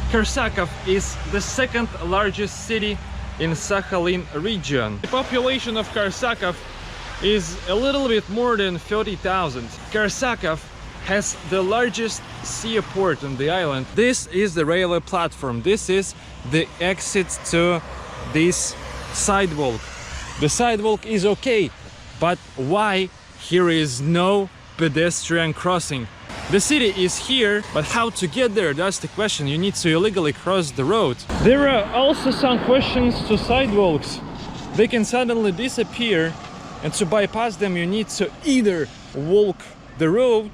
Karafuto is the second largest city in Sakhalin region. The population of Karafuto is a little bit more than 30,000. Karafuto has the largest seaport on the island. This is the railway platform. This is the exit to this sidewalk. The sidewalk is okay, but why here is no pedestrian crossing? The city is here, but how to get there? That's the question. You need to illegally cross the road. There are also some questions to sidewalks. They can suddenly disappear, and to bypass them you need to either walk the road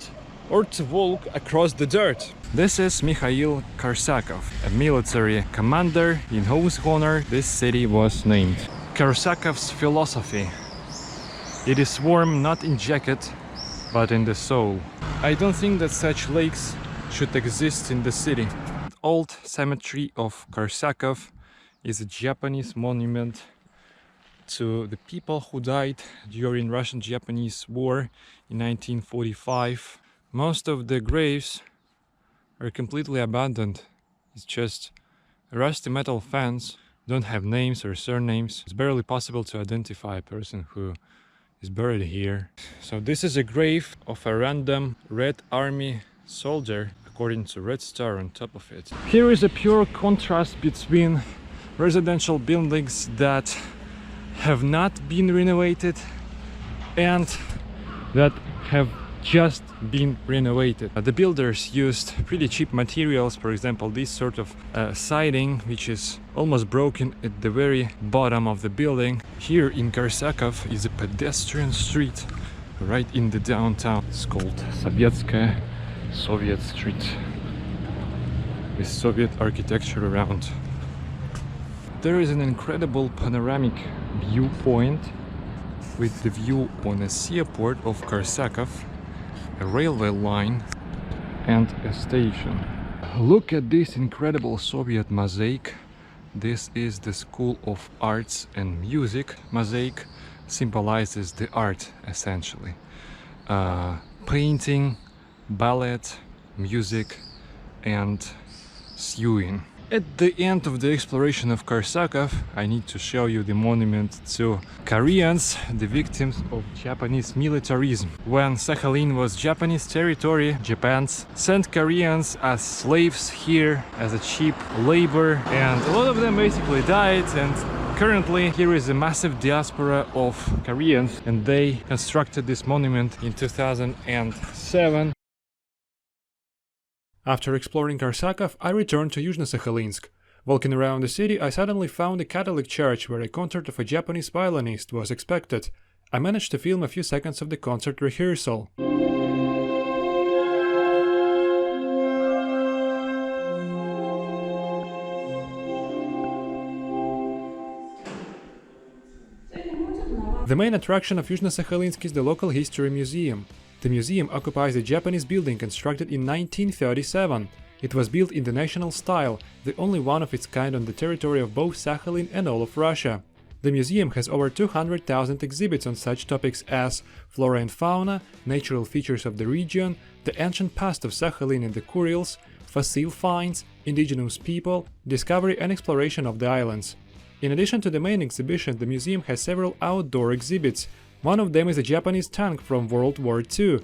or to walk across the dirt. This is Mikhail Karsakov, a military commander in whose honor this city was named. Karsakov's philosophy: it is warm not in jacket, but in the soul. I don't think that such lakes should exist in the city. The old cemetery of Karsakov is a Japanese monument to the people who died during Russian-Japanese War in 1945. Most of the graves are completely abandoned. It's just a rusty metal fence, don't have names or surnames. It's barely possible to identify a person who is buried here. So this is a grave of a random Red Army soldier, according to red star on top of it. Here is a pure contrast between residential buildings that have not been renovated and that have just been renovated. The builders used pretty cheap materials, for example this sort of siding, which is almost broken at the very bottom of the building. Here in Karsakov is a pedestrian street right in the downtown. It's called Soviet Street, with Soviet architecture around. There is an incredible panoramic viewpoint with the view on a seaport of Karsakov, a railway line and a station. Look at this incredible Soviet mosaic. This is the School of Arts and Music. Mosaic symbolizes the art, essentially. Painting, ballet, music and sewing. At the end of the exploration of Karsakov, I need to show you the monument to Koreans, the victims of Japanese militarism. When Sakhalin was Japanese territory, Japan sent Koreans as slaves here as a cheap labor, and a lot of them basically died, and currently here is a massive diaspora of Koreans, and they constructed this monument in 2007. After exploring Karsakov, I returned to Yuzhno-Sakhalinsk. Walking around the city, I suddenly found a Catholic church where a concert of a Japanese violinist was expected. I managed to film a few seconds of the concert rehearsal. The main attraction of Yuzhno-Sakhalinsk is the local history museum. The museum occupies a Japanese building constructed in 1937. It was built in the national style, the only one of its kind on the territory of both Sakhalin and all of Russia. The museum has over 200,000 exhibits on such topics as flora and fauna, natural features of the region, the ancient past of Sakhalin and the Kurils, fossil finds, indigenous people, discovery and exploration of the islands. In addition to the main exhibition, the museum has several outdoor exhibits. One of them is a Japanese tank from World War II.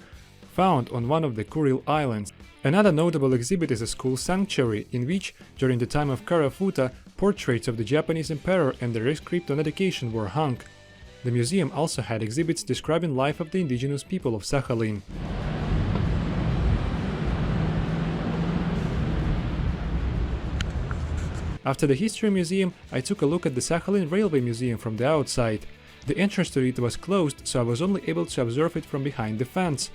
found on one of the Kuril Islands. Another notable exhibit is a school sanctuary, in which, during the time of Karafuto, portraits of the Japanese emperor and their rescript on education were hung. The museum also had exhibits describing life of the indigenous people of Sakhalin. After the History Museum, I took a look at the Sakhalin Railway Museum from the outside. The entrance to it was closed, so I was only able to observe it from behind the fence.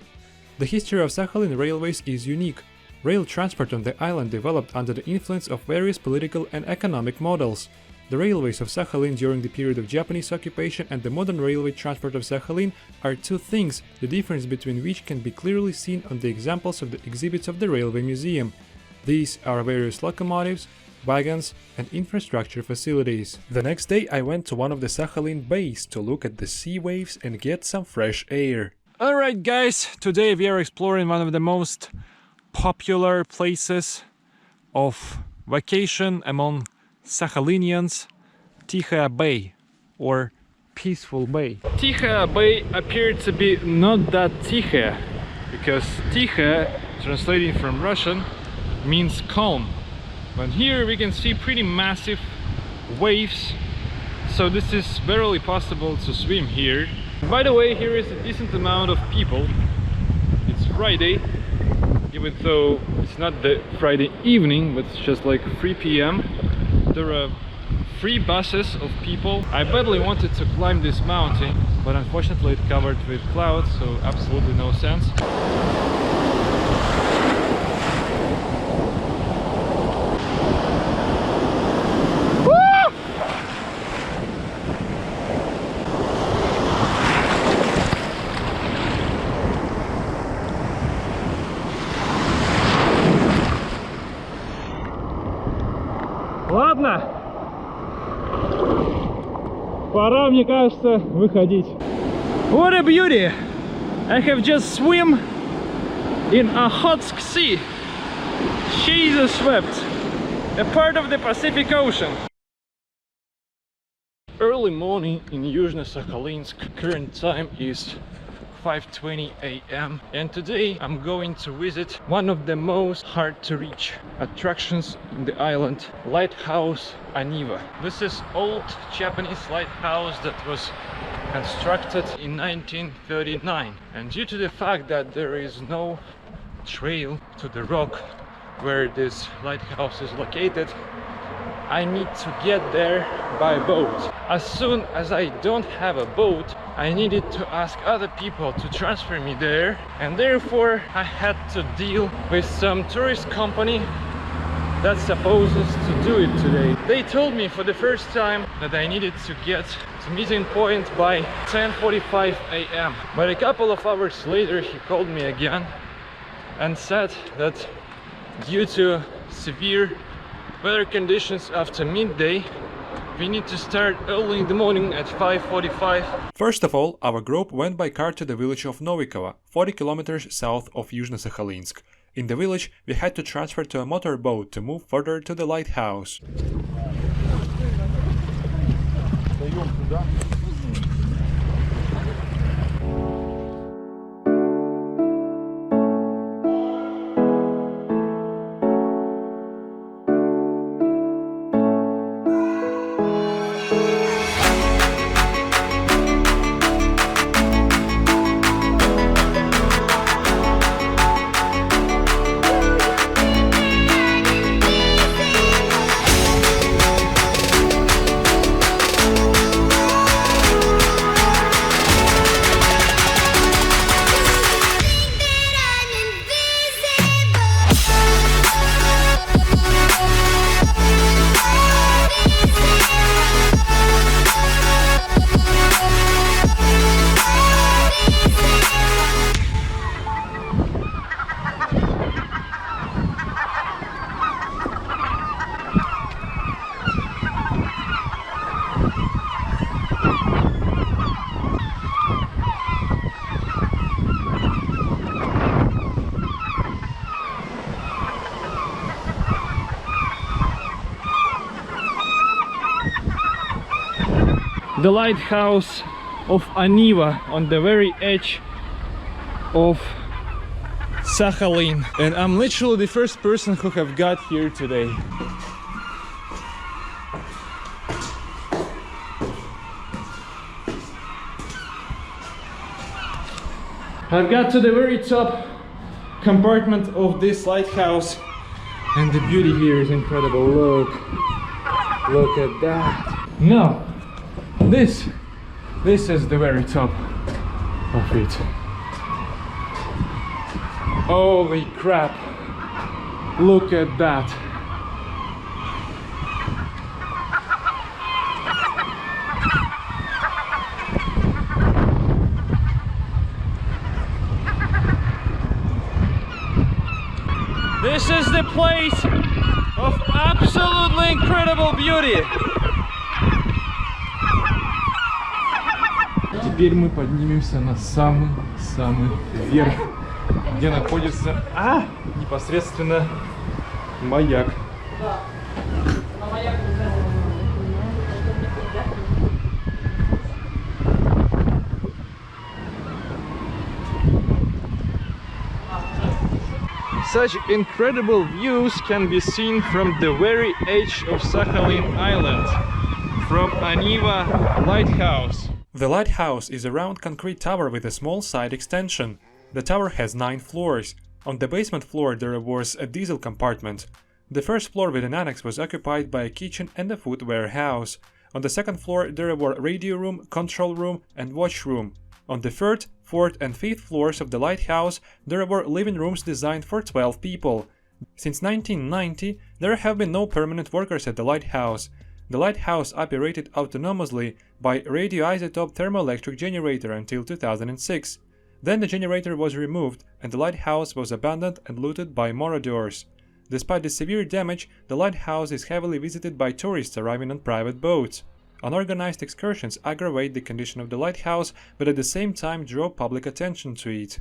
The history of Sakhalin railways is unique. Rail transport on the island developed under the influence of various political and economic models. The railways of Sakhalin during the period of Japanese occupation and the modern railway transport of Sakhalin are two things, the difference between which can be clearly seen on the examples of the exhibits of the Railway Museum. These are various locomotives, wagons, and infrastructure facilities. The next day I went to one of the Sakhalin bays to look at the sea waves and get some fresh air. Alright guys, today we are exploring one of the most popular places of vacation among Sakhalinians, Tikhaya Bay, or Peaceful Bay. Tikhaya Bay appeared to be not that Tikhaya, because Tikhaya, translating from Russian, means calm. But here we can see pretty massive waves, so this is barely possible to swim here. By the way, here is a decent amount of people. It's Friday, even though it's not the Friday evening, but it's just like 3 p.m. There are 3 buses of people. I badly wanted to climb this mountain, but unfortunately it's covered with clouds, so absolutely no sense. Ладно, пора, мне кажется, выходить. What a beauty! I have just swim in Okhotsk Sea. Jesus wept, a part of the Pacific Ocean. Early morning in Yuzhno-Sakhalinsk. Current time is 5:20 a.m. and today I'm going to visit one of the most hard to reach attractions in the island, Lighthouse Aniva. This is old Japanese lighthouse that was constructed in 1939, and due to the fact that there is no trail to the rock where this lighthouse is located, I need to get there by boat. As soon as I don't have a boat, I needed to ask other people to transfer me there, and therefore I had to deal with some tourist company that supposes to do it today. They told me for the first time that I needed to get to meeting point by 10:45 a.m. But a couple of hours later he called me again and said that due to severe weather conditions after midday, we need to start early in the morning at 5:45. First of all, our group went by car to the village of Novikova, 40 kilometers south of Yuzhno-Sakhalinsk. In the village, we had to transfer to a motorboat to move further to the lighthouse. The lighthouse of Aniva on the very edge of Sakhalin, and I'm literally the first person who have got here today. I've got to the very top compartment of this lighthouse, and the beauty here is incredible. Look at that. Now, this is the very top of it. Holy crap, look at that. This is the place of absolutely incredible beauty. Теперь мы поднимемся на самый верх, где находится непосредственно маяк. Such incredible views can be seen from the very edge of Sakhalin Island, from Aniva Lighthouse. The lighthouse is a round concrete tower with a small side extension. The tower has 9 floors. On the basement floor there was a diesel compartment. The first floor with an annex was occupied by a kitchen and a food warehouse. On the second floor there were radio room, control room and watch room. On the third, fourth and fifth floors of the lighthouse there were living rooms designed for 12 people. Since 1990 there have been no permanent workers at the lighthouse. The lighthouse operated autonomously by radioisotope thermoelectric generator until 2006. Then the generator was removed and the lighthouse was abandoned and looted by marauders. Despite the severe damage, the lighthouse is heavily visited by tourists arriving on private boats. Unorganized excursions aggravate the condition of the lighthouse, but at the same time draw public attention to it.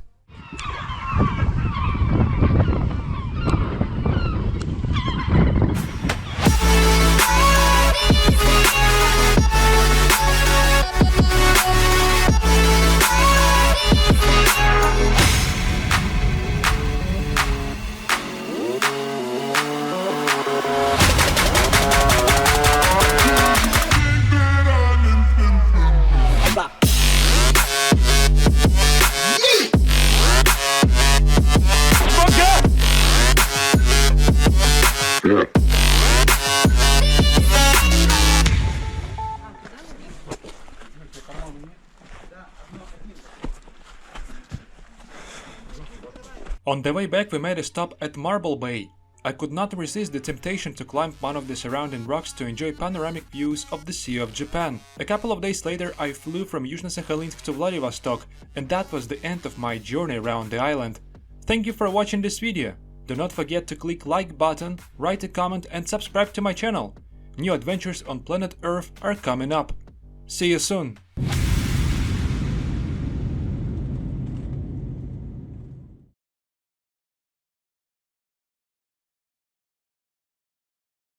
On the way back we made a stop at Marble Bay. I could not resist the temptation to climb one of the surrounding rocks to enjoy panoramic views of the Sea of Japan. A couple of days later I flew from Yuzhno-Sakhalinsk to Vladivostok, and that was the end of my journey around the island. Thank you for watching this video. Do not forget to click like button, write a comment and subscribe to my channel. New adventures on planet Earth are coming up. See you soon!